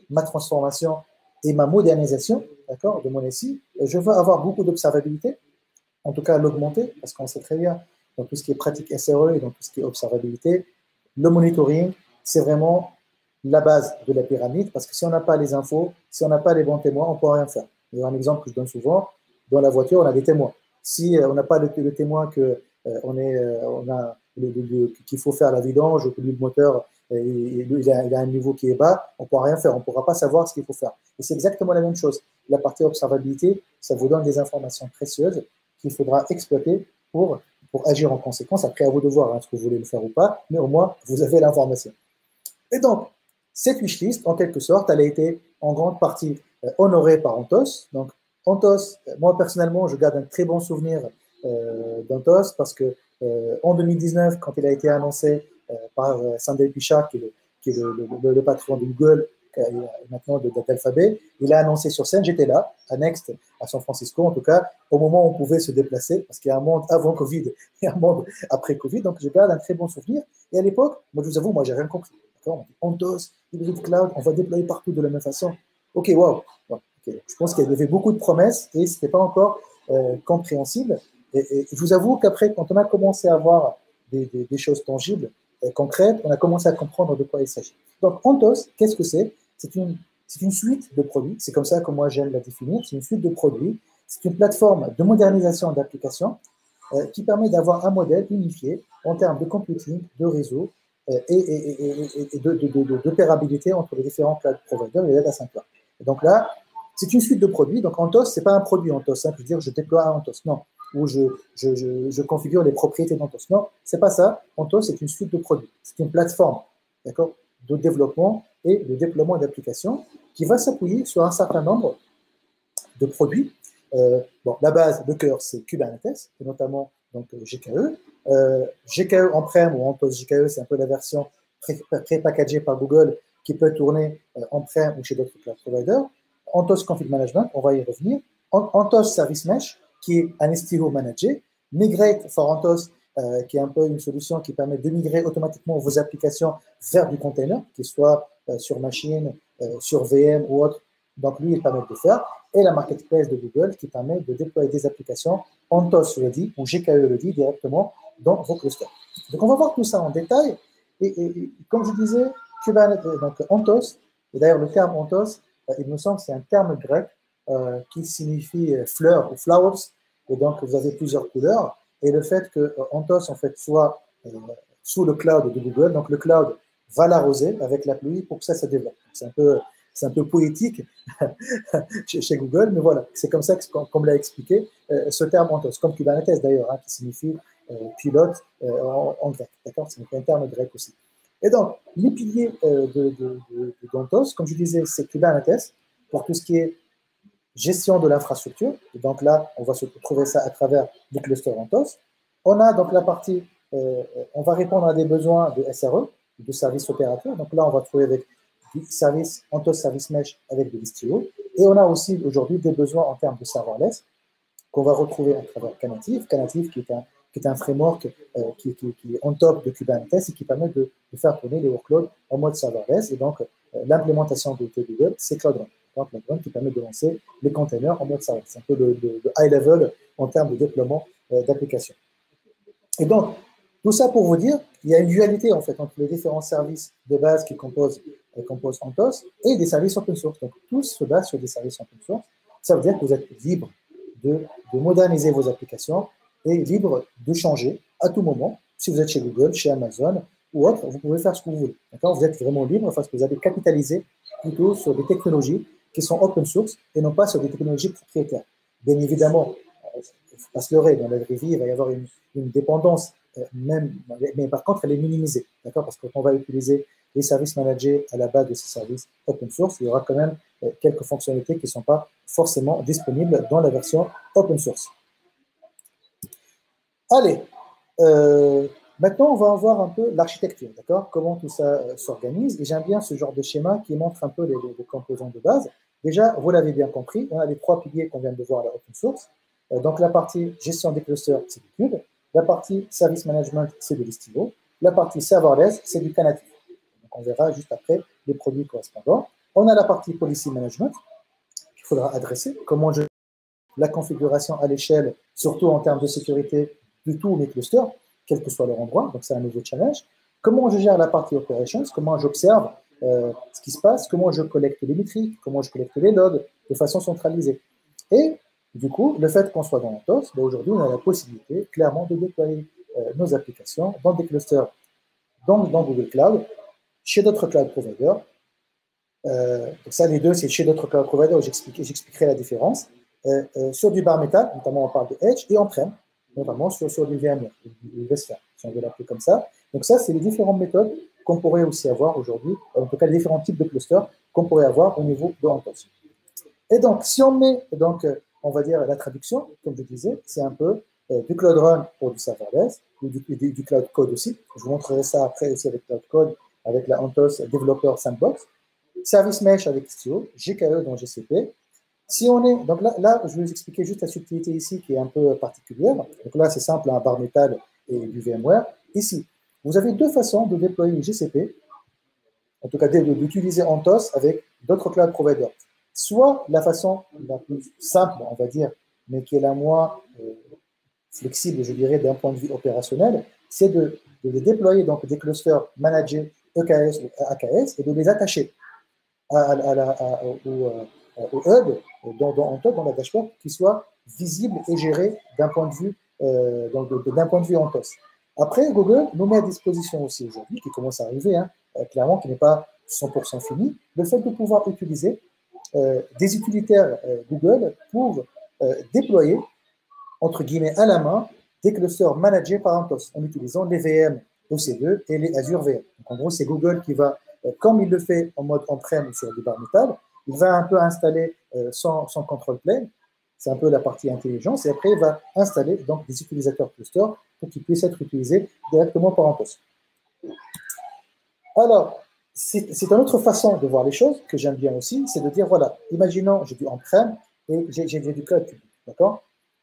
ma transformation et ma modernisation, d'accord, de mon SI. Je veux avoir beaucoup d'observabilité, en tout cas l'augmenter, parce qu'on sait très bien, dans tout ce qui est pratique SRE et dans tout ce qui est observabilité, le monitoring, c'est vraiment la base de la pyramide, parce que si on n'a pas les infos, si on n'a pas les bons témoins, on ne peut rien faire. Il y a un exemple que je donne souvent, dans la voiture, on a des témoins. Si on n'a pas le témoin que qu'il faut faire la vidange, ou que le moteur il a un niveau qui est bas, on ne pourra rien faire, on ne pourra pas savoir ce qu'il faut faire. Et c'est exactement la même chose. La partie observabilité, ça vous donne des informations précieuses qu'il faudra exploiter pour agir en conséquence. Après, à vous de voir ce que vous voulez le faire ou pas, mais au moins, vous avez l'information. Et donc, cette wishlist, en quelque sorte, elle a été en grande partie honorée par Anthos. Donc, Anthos, moi personnellement, je garde un très bon souvenir d'Anthos parce que en 2019, quand il a été annoncé par Sundar Pichai, qui est le patron de Google, maintenant d'Alphabet, il a annoncé sur scène, j'étais là, à Next, à San Francisco, en tout cas, au moment où on pouvait se déplacer, parce qu'il y a un monde avant Covid et un monde après Covid, donc je garde un très bon souvenir. Et à l'époque, moi je vous avoue, moi j'ai rien compris. Anthos, Hybrid Cloud, on va déployer partout de la même façon. Ok, wow. Okay. Je pense qu'il y avait beaucoup de promesses et ce n'était pas encore compréhensible. Et je vous avoue qu'après, quand on a commencé à voir des choses tangibles, concrètes, on a commencé à comprendre de quoi il s'agit. Donc, Anthos, qu'est-ce que c'est? C'est une suite de produits. C'est comme ça que moi j'aime la définir. C'est une suite de produits. C'est une plateforme de modernisation d'applications qui permet d'avoir un modèle unifié en termes de computing, de réseau et d'opérabilité entre les différents cloud providers et les data centers. Et donc là, c'est une suite de produits. Donc Anthos, ce n'est pas un produit Anthos, hein, je veux dire je déploie un Anthos, non. Ou je configure les propriétés d'Anthos. Non, ce n'est pas ça. Anthos, c'est une suite de produits. C'est une plateforme, d'accord, de développement et de déploiement d'applications qui va s'appuyer sur un certain nombre de produits. Bon, la base, le cœur, c'est Kubernetes, et notamment donc, GKE. GKE on-prem ou Anthos GKE, c'est un peu la version pré-packagée par Google qui peut tourner on-prem ou chez d'autres cloud providers. Anthos Config Management, on va y revenir. Anthos Service Mesh, qui est un STO managé. Migrate for Anthos, qui est un peu une solution qui permet de migrer automatiquement vos applications vers du container, qu'il soit sur machine, sur VM ou autre. Donc, lui, il permet de le faire. Et la marketplace de Google qui permet de déployer des applications Anthos Ready ou GKE Ready directement dans vos clusters. Donc, on va voir tout ça en détail. Et comme je disais, Kubernetes, donc Anthos, et d'ailleurs le terme Anthos, il me semble que c'est un terme grec qui signifie fleur ou flowers, et donc vous avez plusieurs couleurs. Et le fait que Anthos en fait soit sous le cloud de Google, donc le cloud va l'arroser avec la pluie pour que ça se développe. C'est un peu poétique chez Google, mais voilà, c'est comme ça qu'on me l'a expliqué, ce terme Anthos, comme Kubernetes d'ailleurs, hein, qui signifie pilote en grec, d'accord? C'est un terme grec aussi. Et donc, les piliers d'Anthos, comme je disais, c'est Kubernetes, pour tout ce qui est gestion de l'infrastructure. Et donc là, on va se trouver ça à travers des clusters Anthos. On a donc la partie, on va répondre à des besoins de SRE, de services opérateurs. Donc là, on va trouver avec du service Anthos Service Mesh avec de l'Istio. Et on a aussi aujourd'hui des besoins en termes de serverless qu'on va retrouver à travers Knative. Knative qui est un framework qui est on top de Kubernetes et qui permet de faire tourner les workloads en mode serverless. Et donc, l'implémentation de Google, c'est Cloud Run. Cloud Run qui permet de lancer les containers en mode serverless. C'est un peu de high level en termes de déploiement d'applications. Et donc, tout ça pour vous dire, il y a une dualité en fait entre les différents services de base qui composent Anthos et des services open source. Donc, tous se basent sur des services open source. Ça veut dire que vous êtes libre de moderniser vos applications et libre de changer à tout moment. Si vous êtes chez Google, chez Amazon ou autre, vous pouvez faire ce que vous voulez. Vous êtes vraiment libre parce que vous allez capitaliser plutôt sur des technologies qui sont open source et non pas sur des technologies propriétaires. Bien évidemment, il ne faut pas se leurrer, dans la vraie vie, il va y avoir une dépendance mais par contre, elle est minimisée, d'accord? Parce que quand on va utiliser les services managés à la base de ces services open source, il y aura quand même quelques fonctionnalités qui ne sont pas forcément disponibles dans la version open source. Allez, maintenant, on va voir un peu l'architecture, d'accord? Comment tout ça s'organise. Et j'aime bien ce genre de schéma qui montre un peu les composants de base. Déjà, vous l'avez bien compris, on a les trois piliers qu'on vient de voir à la open source. Donc, la partie gestion des clusters, c'est du cube. La partie service management, c'est de l'Istio. La partie serverless, c'est du Knative. Donc, on verra juste après les produits correspondants. On a la partie policy management qu'il faudra adresser. Comment je la configuration à l'échelle, surtout en termes de sécurité de tous mes clusters, quel que soit leur endroit. Donc, c'est un nouveau challenge. Comment je gère la partie operations, comment j'observe ce qui se passe, comment je collecte les métriques, comment je collecte les logs de façon centralisée. Et du coup, le fait qu'on soit dans Anthos, ben aujourd'hui, on a la possibilité clairement de déployer nos applications dans des clusters dans Google Cloud, chez d'autres cloud providers. Donc ça, les deux, c'est chez d'autres cloud providers, j'expliquerai la différence. Sur du bare metal, notamment on parle de Edge, et on-prem, notamment sur du VMware, du vSphere, si on veut l'appeler comme ça. Donc ça, c'est les différentes méthodes qu'on pourrait aussi avoir aujourd'hui, en tout cas les différents types de clusters qu'on pourrait avoir au niveau de Anthos. Et donc, si on met, donc, on va dire, la traduction, comme je disais, c'est un peu du Cloud Run pour du serverless, ou du Cloud Code aussi. Je vous montrerai ça après aussi avec Cloud Code, avec la Anthos Developer Sandbox. Service Mesh avec Istio, GKE dans GCP. Si on est, donc là, je vais vous expliquer juste la subtilité ici qui est un peu particulière. Donc là, c'est simple, un bare metal et du VMware. Ici, vous avez deux façons de déployer GCP, en tout cas d'utiliser Anthos avec d'autres cloud providers. Soit la façon la plus simple, on va dire, mais qui est la moins flexible, je dirais, d'un point de vue opérationnel, c'est de déployer donc des clusters managés EKS ou AKS et de les attacher au hub, dans la dashboard, qui soit visible et géré d'un point de vue, Anthos. Après, Google nous met à disposition aussi aujourd'hui, qui commence à arriver, clairement, qui n'est pas 100% fini, le fait de pouvoir utiliser des utilitaires Google pour déployer, entre guillemets, à la main, des clusters managés par Anthos, en utilisant les VM EC2 et les Azure VM. Donc, en gros, c'est Google qui va, comme il le fait en mode on-prem sur du bare metal, il va un peu installer son control plane, c'est un peu la partie intelligence, et après, il va installer donc, des utilisateurs clusters pour qu'ils puissent être utilisés directement par Anthos. Alors, c'est une autre façon de voir les choses que j'aime bien aussi, c'est de dire, voilà, imaginons, j'ai du on-prem et j'ai du cloud public, d'accord?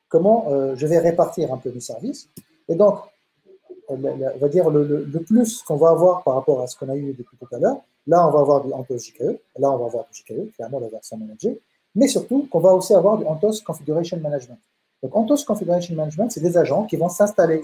Comment je vais répartir un peu mes services. Et donc, on va dire le plus qu'on va avoir par rapport à ce qu'on a eu depuis tout à l'heure, là, on va avoir du Anthos JKE, là, on va avoir du JKE, clairement la version managée, mais surtout qu'on va aussi avoir du Anthos Configuration Management. Donc, Anthos Configuration Management, c'est des agents qui vont s'installer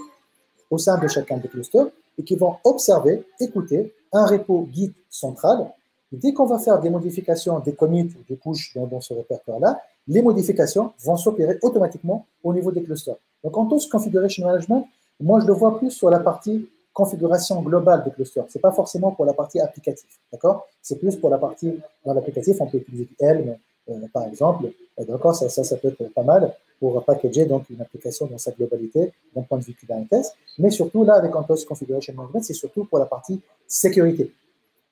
au sein de chacun des clusters et qui vont observer, écouter un repo Git central. Et dès qu'on va faire des modifications, des commits, des couches dans ce répertoire-là, les modifications vont s'opérer automatiquement au niveau des clusters. Donc, Anthos Configuration Management, moi, je le vois plus sur la partie configuration globale des clusters. Ce n'est pas forcément pour la partie applicative, d'accord? C'est plus pour la partie, dans l'applicatif, on peut utiliser Helm, par exemple. D'accord, ça peut être pas mal pour packager donc, une application dans sa globalité d'un point de vue Kubernetes. Mais surtout, là, avec Anthos Configuration Management, c'est surtout pour la partie sécurité.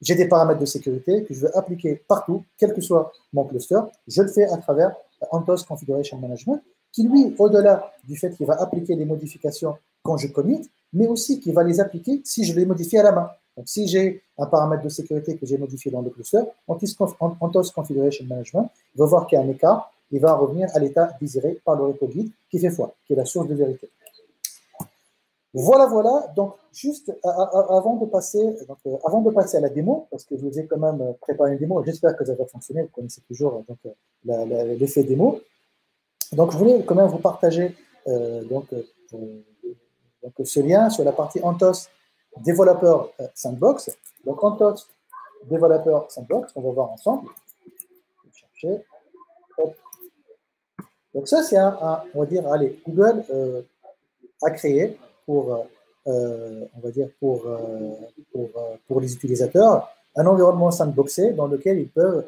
J'ai des paramètres de sécurité que je veux appliquer partout, quel que soit mon cluster. Je le fais à travers Anthos Configuration Management, qui, lui, au-delà du fait qu'il va appliquer les modifications quand je commit, mais aussi qu'il va les appliquer si je les modifie à la main. Donc, si j'ai un paramètre de sécurité que j'ai modifié dans le cluster, Anthos Configuration Management va voir qu'il y a un écart, il va revenir à l'état désiré par le repo Git qui fait foi, qui est la source de vérité. Voilà, voilà. Donc, juste avant de passer à la démo, parce que je vous ai quand même préparé une démo, j'espère que ça va fonctionner, vous connaissez toujours l'effet démo. Donc, je voulais quand même vous partager ce lien sur la partie Anthos Developer Sandbox. Donc, Anthos Developer Sandbox, on va voir ensemble. Je vais chercher. Hop. Donc, ça, c'est on va dire, allez, Google a créé pour, on va dire, pour les utilisateurs, un environnement sandboxé dans lequel ils peuvent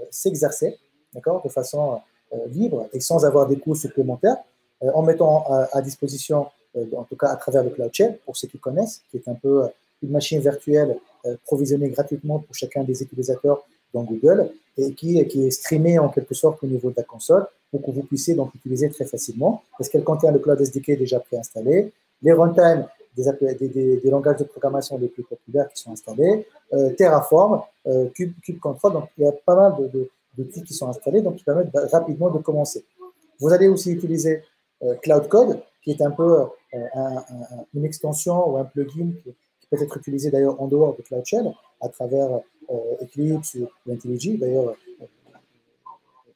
s'exercer, d'accord, de façon libre et sans avoir des coûts supplémentaires, en mettant à disposition en tout cas à travers le Cloud Shell, pour ceux qui connaissent, qui est un peu une machine virtuelle provisionnée gratuitement pour chacun des utilisateurs dans Google et qui est streamée en quelque sorte au niveau de la console pour que vous puissiez donc l'utiliser très facilement parce qu'elle contient le Cloud SDK déjà préinstallé, les runtime des langages de programmation les plus populaires qui sont installés, Terraform, Kube-Control, donc il y a pas mal d'outils qui sont installés donc qui permettent rapidement de commencer. Vous allez aussi utiliser Cloud Code, qui est un peu une extension ou un plugin qui peut être utilisé d'ailleurs en dehors de Cloud Shell à travers Eclipse ou IntelliJ. D'ailleurs,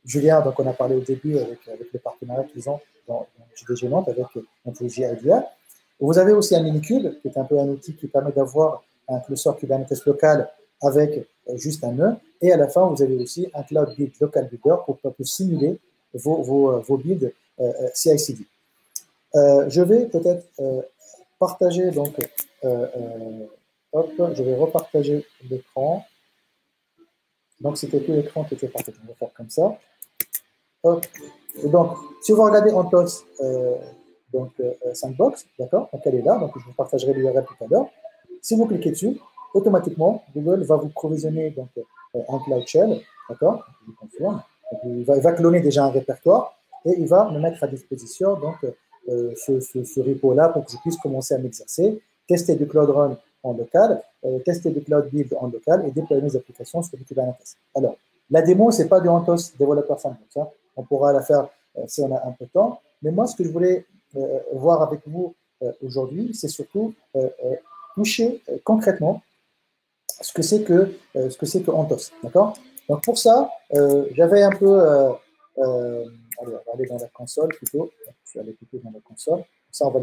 Julien, donc on a parlé au début avec le partenariat qu'ils ont dans JDG Nantes avec IntelliJ IDEA. Vous avez aussi un Minikube, qui est un peu un outil qui permet d'avoir un cluster Kubernetes local avec juste un nœud. Et à la fin, vous avez aussi un Cloud Build Local Builder pour simuler vos builds CI/CD. Je vais peut-être partager, donc, hop, je vais repartager l'écran. Donc, c'était tout l'écran qui était partagé. On va faire comme ça. Hop. Et donc, si vous regardez Anthos Sandbox, d'accord, donc elle est là, donc je vous partagerai l'URL tout à l'heure. Si vous cliquez dessus, automatiquement, Google va vous provisionner donc, un Cloud Shell, d'accord, je vous confirme. Donc, il va cloner déjà un répertoire et il va me mettre à disposition donc, ce repo-là pour que je puisse commencer à m'exercer, tester du Cloud Run en local, tester du Cloud Build en local et déployer mes applications sur du Kubernetes. Alors, la démo, ce n'est pas du Anthos Developer Sandbox. Hein. On pourra la faire si on a un peu de temps. Mais moi, ce que je voulais voir avec vous aujourd'hui, c'est surtout toucher concrètement ce que c'est que Anthos. D'accord? Donc, pour ça, j'avais un peu... allez, on va aller dans la console plutôt. Je vais aller plutôt dans la console. Ça, on va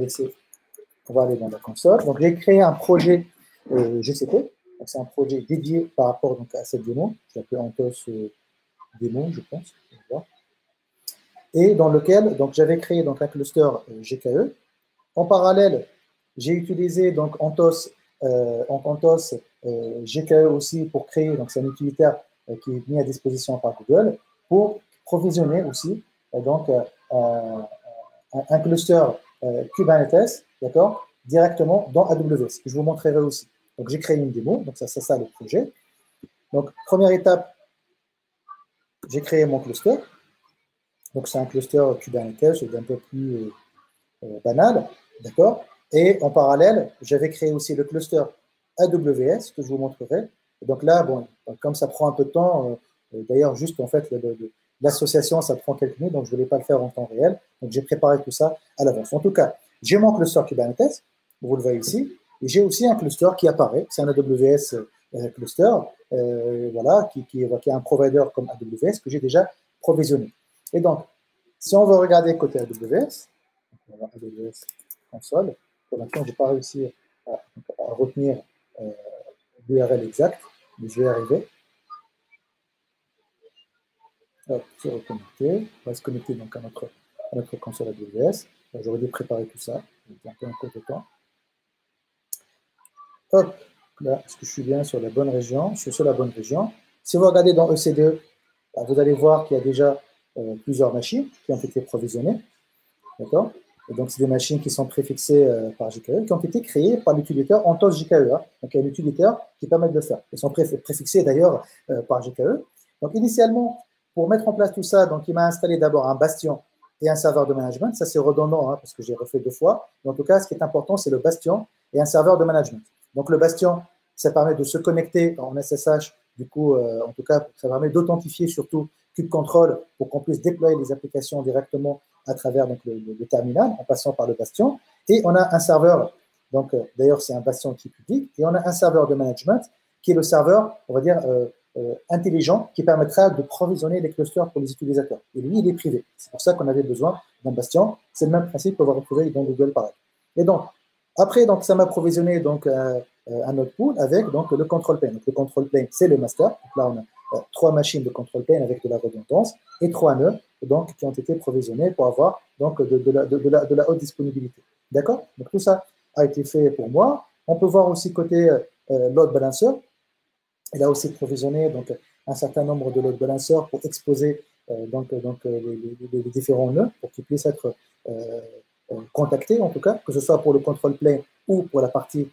aller dans la console. Donc, j'ai créé un projet GCP. C'est un projet dédié par rapport donc, à cette démo. Je l'appelle Anthos démo, je pense. Et dans lequel j'avais créé donc, un cluster GKE. En parallèle, j'ai utilisé donc Anthos GKE aussi pour créer, donc c'est un utilitaire qui est mis à disposition par Google, pour provisionner aussi donc un cluster Kubernetes, d'accord, directement dans AWS, que je vous montrerai aussi. Donc j'ai créé une démo, donc c'est ça le projet. Donc première étape, j'ai créé mon cluster. Donc c'est un cluster Kubernetes un peu plus banal, d'accord. Et en parallèle, j'avais créé aussi le cluster AWS que je vous montrerai. Et donc là, bon, comme ça prend un peu de temps, d'ailleurs juste en fait l'association, ça prend quelques minutes, donc je ne voulais pas le faire en temps réel. Donc j'ai préparé tout ça à l'avance. En tout cas, j'ai mon cluster Kubernetes, vous le voyez ici, et j'ai aussi un cluster qui apparaît, c'est un AWS cluster, voilà, qui est un provider comme AWS que j'ai déjà provisionné. Et donc, si on veut regarder côté AWS, on va AWS console, pour l'instant, je n'ai pas réussi à retenir l'URL exact, mais je vais y arriver. Hop, se reconnecter. On va se connecter donc à notre console AWS. J'aurais dû préparer tout ça. J'ai un peu un peu de temps. Hop, là, est-ce que je suis bien sur la bonne région? Je suis sur la bonne région. Si vous regardez dans EC2, vous allez voir qu'il y a déjà plusieurs machines qui ont été provisionnées. D'accord? Et donc, c'est des machines qui sont préfixées par GKE, qui ont été créées par l'utilisateur Anthos GKE. Hein. Donc, il y a un utilitaire qui permet de le faire. Ils sont préfixés d'ailleurs par GKE. Donc, initialement, pour mettre en place tout ça, donc, il m'a installé d'abord un bastion et un serveur de management. Ça, c'est redondant, hein, parce que j'ai refait 2 fois. Mais en tout cas, ce qui est important, c'est le bastion et un serveur de management. Donc, le bastion, ça permet de se connecter en SSH. Du coup, en tout cas, ça permet d'authentifier surtout Kube-Control pour qu'on puisse déployer les applications directement à travers donc, le terminal, en passant par le bastion. Et on a un serveur, donc d'ailleurs c'est un bastion qui est public, et on a un serveur de management qui est le serveur, on va dire, intelligent, qui permettra de provisionner les clusters pour les utilisateurs. Et lui, il est privé. C'est pour ça qu'on avait besoin d'un bastion. C'est le même principe qu'on va retrouver dans Google pareil. Et donc, après, donc, ça m'a provisionné donc, un autre pool avec donc, le control plane. Donc, le control plane, c'est le master. Donc là, on a 3 machines de control plane avec de la redondance et 3 nœuds donc, qui ont été provisionnés pour avoir donc, de la haute disponibilité. D'accord? Donc, tout ça a été fait pour moi. On peut voir aussi côté load balancer. Il a aussi provisionné donc, un certain nombre de load balancers pour exposer les différents nœuds pour qu'ils puissent être contacté, en tout cas, que ce soit pour le control plane ou pour la partie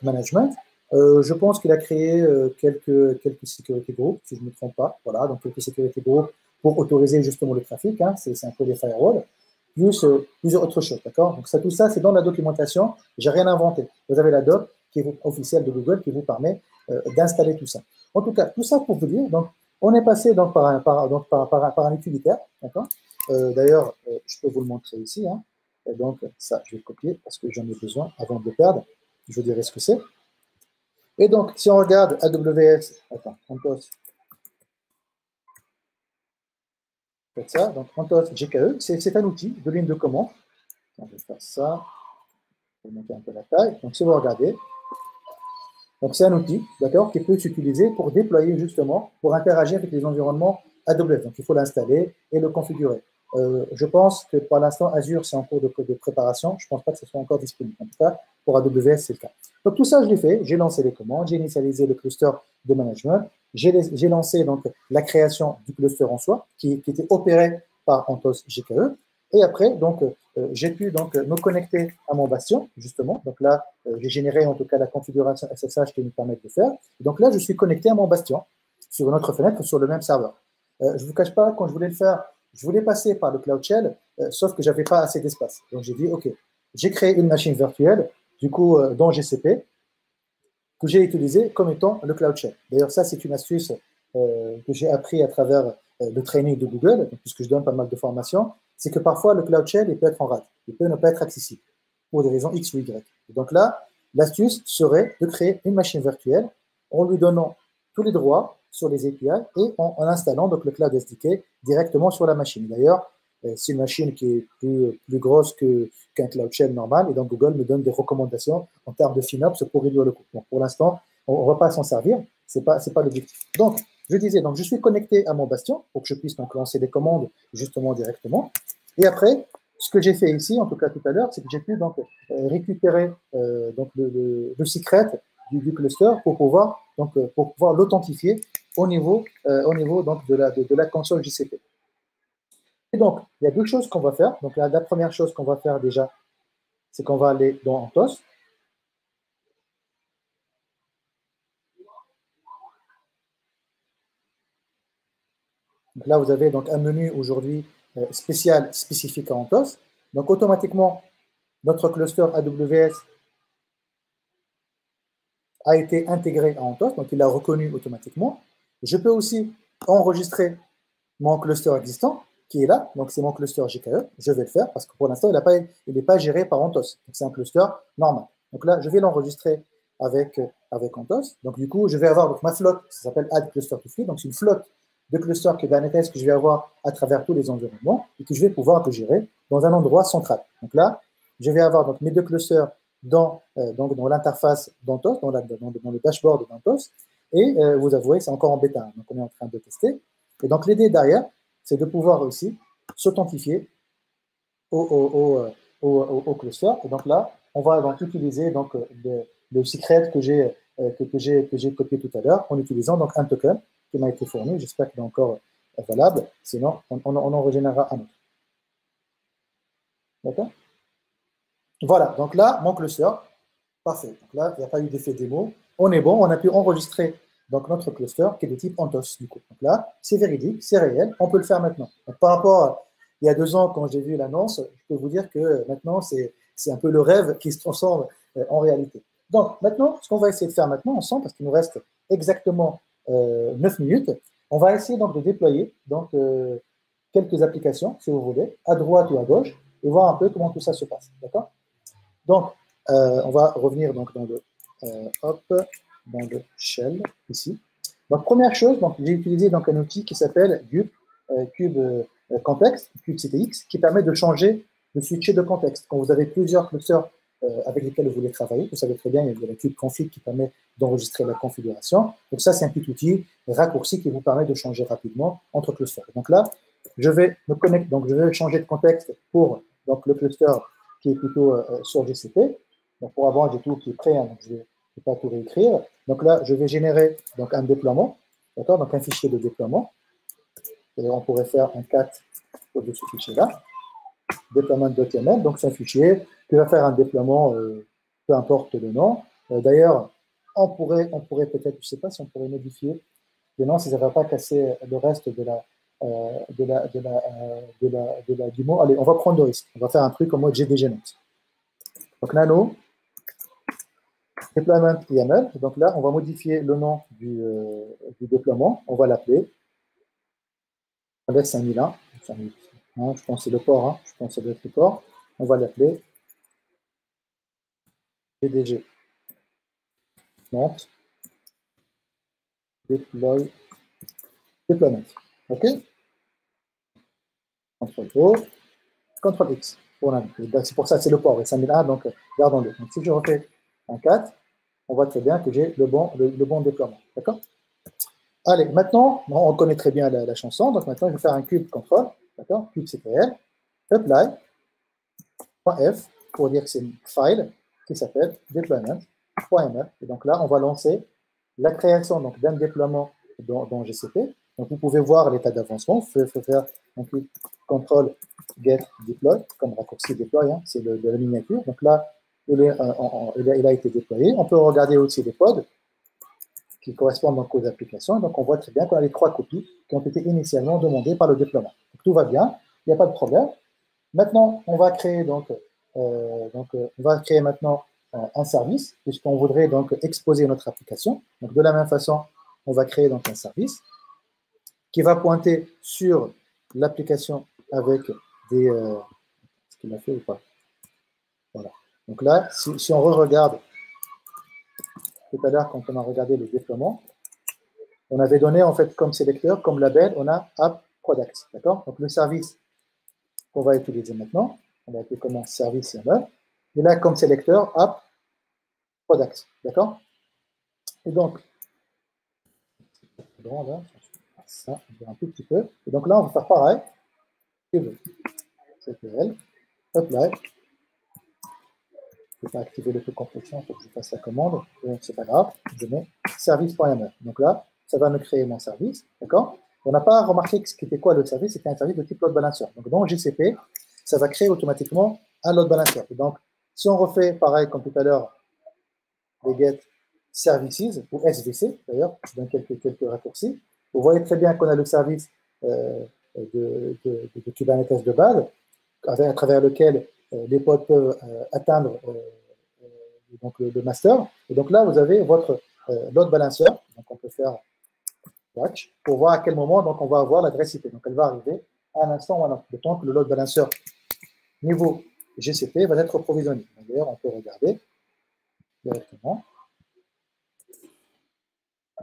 management. Je pense qu'il a créé quelques security groups, si je ne me trompe pas. Voilà, donc quelques security groups pour autoriser justement le trafic. Hein, c'est un peu des firewalls, plus plusieurs autres choses. D'accord. Donc tout ça, c'est dans la documentation. J'ai rien inventé. Vous avez la doc qui est officielle de Google qui vous permet d'installer tout ça. En tout cas, tout ça pour vous dire. Donc, on est passé donc par un utilitaire. D'accord. D'ailleurs, je peux vous le montrer ici. Hein. Et donc, ça, je vais le copier parce que j'en ai besoin avant de le perdre. Je vous dirai ce que c'est. Et donc, si on regarde AWS, attends, Anthos, faites ça, donc Anthos GKE, c'est un outil de ligne de commande. On va faire ça, je vais monter un peu la taille. Donc, si vous regardez, donc c'est un outil, d'accord, qui peut s'utiliser pour déployer justement, pour interagir avec les environnements AWS. Donc, il faut l'installer et le configurer. Je pense que pour l'instant, Azure, c'est en cours de préparation. Je ne pense pas que ce soit encore disponible. En tout cas, pour AWS, c'est le cas. Donc, tout ça, je l'ai fait. J'ai lancé les commandes, j'ai initialisé le cluster de management, j'ai lancé donc la création du cluster en soi, qui était opéré par Anthos GKE. Et après, donc, j'ai pu donc me connecter à mon bastion, justement. Donc là, j'ai généré en tout cas la configuration SSH qui nous permet de le faire. Et donc là, je suis connecté à mon bastion sur une autre fenêtre sur le même serveur. Je ne vous cache pas, quand je voulais le faire, je voulais passer par le Cloud Shell, sauf que je n'avais pas assez d'espace. Donc j'ai dit, OK, j'ai créé une machine virtuelle, du coup, dans GCP, que j'ai utilisée comme étant le Cloud Shell. D'ailleurs, ça, c'est une astuce que j'ai appris à travers le training de Google, puisque je donne pas mal de formations, c'est que parfois, le Cloud Shell, il peut être en rade, il peut ne pas être accessible, pour des raisons X ou Y. Et donc là, l'astuce serait de créer une machine virtuelle en lui donnant tous les droits sur les API et en installant donc, le Cloud SDK directement sur la machine. D'ailleurs, c'est une machine qui est plus grosse qu'un Cloud Shell normal, et donc Google me donne des recommandations en termes de FinOps pour réduire le coût. Donc pour l'instant, on ne va pas s'en servir, ce n'est pas l'objectif. Donc, je disais, donc je suis connecté à mon bastion pour que je puisse donc lancer des commandes justement directement. Et après, ce que j'ai fait ici, en tout cas tout à l'heure, c'est que j'ai pu donc récupérer donc le secret du cluster pour pouvoir l'authentifier au niveau donc de la console GCP. Et donc, il y a deux choses qu'on va faire. Donc, la première chose qu'on va faire déjà, c'est qu'on va aller dans Anthos. Donc là, vous avez donc un menu aujourd'hui spécial, spécifique à Anthos. Donc, automatiquement, notre cluster AWS a été intégré à Anthos, donc il l'a reconnu automatiquement. Je peux aussi enregistrer mon cluster existant qui est là, donc c'est mon cluster GKE, je vais le faire parce que pour l'instant, il n'est pas géré par Anthos, c'est un cluster normal. Donc là, je vais l'enregistrer avec Anthos. Donc du coup, je vais avoir donc, ma flotte, ça s'appelle Add Cluster to Fleet, donc c'est une flotte de clusters Kubernetes que je vais avoir à travers tous les environnements et que je vais pouvoir gérer dans un endroit central. Donc là, je vais avoir donc, mes deux clusters dans l'interface d'Anthos, dans le dashboard d'Anthos, et vous avouez, c'est encore en bêta, donc on est en train de tester. Et donc l'idée derrière, c'est de pouvoir aussi s'authentifier au cluster. Et donc là, on va donc utiliser donc, le secret que j'ai copié tout à l'heure en utilisant donc un token qui m'a été fourni. J'espère qu'il est encore valable. Sinon, on en régénérera un autre. D'accord? Voilà. Donc là, mon cluster, parfait. Donc là, il n'y a pas eu d'effet démo. On est bon. On a pu enregistrer donc notre cluster qui est de type Anthos. Du coup. Donc là, c'est véridique, c'est réel. On peut le faire maintenant. Donc, par rapport à il y a 2 ans, quand j'ai vu l'annonce, je peux vous dire que maintenant, c'est un peu le rêve qui se transforme en réalité. Donc maintenant, ce qu'on va essayer de faire maintenant ensemble, parce qu'il nous reste exactement 9 minutes, on va essayer donc de déployer donc, quelques applications, si vous voulez, à droite ou à gauche, et voir un peu comment tout ça se passe. D'accord? Donc, on va revenir donc dans le shell, ici. Donc, première chose, j'ai utilisé donc, un outil qui s'appelle Cube Context, Cube CTX, qui permet de changer, de switcher de contexte. Quand vous avez plusieurs clusters avec lesquels vous voulez travailler, vous savez très bien, il y a la Cube Config qui permet d'enregistrer la configuration. Donc, ça, c'est un petit outil raccourci qui vous permet de changer rapidement entre clusters. Donc là, je vais me connecter, donc je vais changer de contexte pour donc, le cluster qui est plutôt sur GCP. Donc, pour avoir, j'ai tout qui est prêt, hein, donc je ne vais pas tout réécrire. Donc là, je vais générer donc, un déploiement, d'accord, donc un fichier de déploiement. Et on pourrait faire un cat de ce fichier-là. deployment.yml, donc c'est un fichier qui va faire un déploiement, peu importe le nom. D'ailleurs, on pourrait peut-être, je ne sais pas si on pourrait modifier le nom si ça ne va pas casser le reste du mot. Allez, on va prendre le risque. On va faire un truc en mode GDG Notes. Donc nano, deployment YAML. Donc là, on va modifier le nom du déploiement. On va l'appeler. On laisse 5001. Non, je pense que c'est le port. Hein. Je pense que ça doit être le port. On va l'appeler GDG Notes deployment. OK? CTRL-O, CTRL-X. C'est pour ça que c'est le port. Et 5001, donc gardons-le. Donc si je refais un 4, on voit très bien que j'ai le bon déploiement. D'accord? Allez, maintenant, on connaît très bien la chanson, donc maintenant je vais faire un cube contrôle, d'accord? Cube CTRL, apply.f pour dire que c'est une file qui s'appelle deployment.ml. Et donc là, on va lancer la création d'un déploiement dans GCP. Donc vous pouvez voir l'état d'avancement. Vous pouvez faire un cube contrôle get deploy comme raccourci deploy, hein, c'est de la miniature. Donc là, il a été déployé. On peut regarder aussi les pods qui correspondent donc aux applications. Donc, on voit très bien qu'on a les 3 copies qui ont été initialement demandées par le déploiement. Donc, tout va bien, il n'y a pas de problème. Maintenant, on va créer maintenant un service, puisqu'on voudrait donc exposer notre application. Donc, de la même façon, on va créer donc un service qui va pointer sur l'application avec des... Est-ce qu'il a fait ou pas? Voilà. Donc là, si on regarde tout à l'heure, quand on a regardé le déploiement, on avait donné en fait comme sélecteur, comme label, on a App Products. D'accord? Donc le service qu'on va utiliser maintenant, on va appeler comment service YAML. Et là, comme sélecteur, App Products. D'accord? Et donc, là, ça, un tout petit peu. Et donc là, on va faire pareil. CTRL, apply. Je ne vais pas activer l'autocompression, il faut que je fasse la commande. Donc, c'est pas grave, je mets service.yaml. Donc là, ça va me créer mon service. D'accord? On n'a pas remarqué que c'était quoi le service, c'était un service de type load balancer. Donc dans GCP, ça va créer automatiquement un load balancer. Et donc, si on refait pareil comme tout à l'heure, les get services, ou SVC d'ailleurs, je donne quelques raccourcis, vous voyez très bien qu'on a le service de Kubernetes de base, à travers lequel les pods peuvent atteindre donc le master. Et donc là, vous avez votre load balancer. Donc on peut faire watch pour voir à quel moment donc on va avoir l'adresse IP. Donc elle va arriver à un instant ou à un autre, le temps que le load balancer niveau GCP va être provisionné. D'ailleurs, on peut regarder directement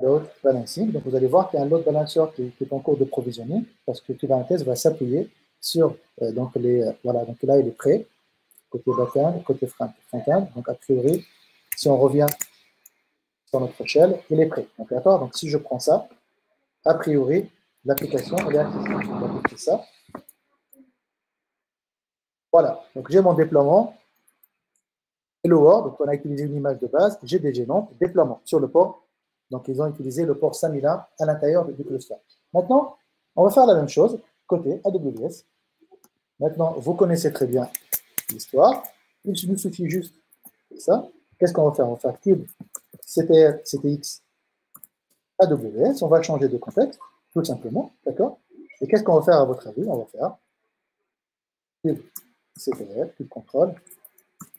load balancing. Donc vous allez voir qu'il y a un load balancer qui est en cours de provisionner parce que Kubernetes va s'appuyer sur donc voilà, donc là il est prêt côté backend, côté front-end. Donc a priori, si on revient sur notre shell, il est prêt. Donc d'accord. Donc si je prends ça, a priori, l'application elle est active. On va cliquer ça. Voilà. Donc j'ai mon déploiement. Hello World, donc on a utilisé une image de base, GDG Nantes, déploiement sur le port. Donc ils ont utilisé le port 5001 à l'intérieur du cluster. Maintenant, on va faire la même chose côté AWS. Maintenant, vous connaissez très bien l'histoire. Il nous suffit juste de ça. Qu'est-ce qu'on va faire? On va faire cube CTX AWS. On va changer de contexte, tout simplement. D'accord? Et qu'est-ce qu'on va faire à votre avis? On va faire cube CTL, cube contrôle,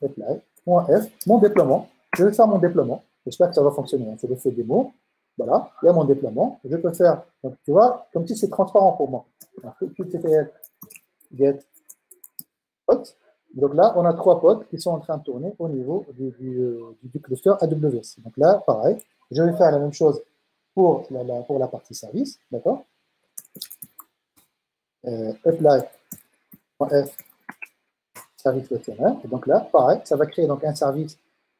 apply. F, mon déploiement. Je vais faire mon déploiement. J'espère que ça va fonctionner. C'est le fait démo. Voilà, il y a mon déploiement. Je peux faire, donc tu vois, comme si c'est transparent pour moi. QTTL, get, pod. Donc là, on a 3 pods qui sont en train de tourner au niveau du cluster AWS. Donc là, pareil, je vais faire la même chose pour la partie service. D'accord? Apply.f service .yml. Et donc là, pareil, ça va créer donc un service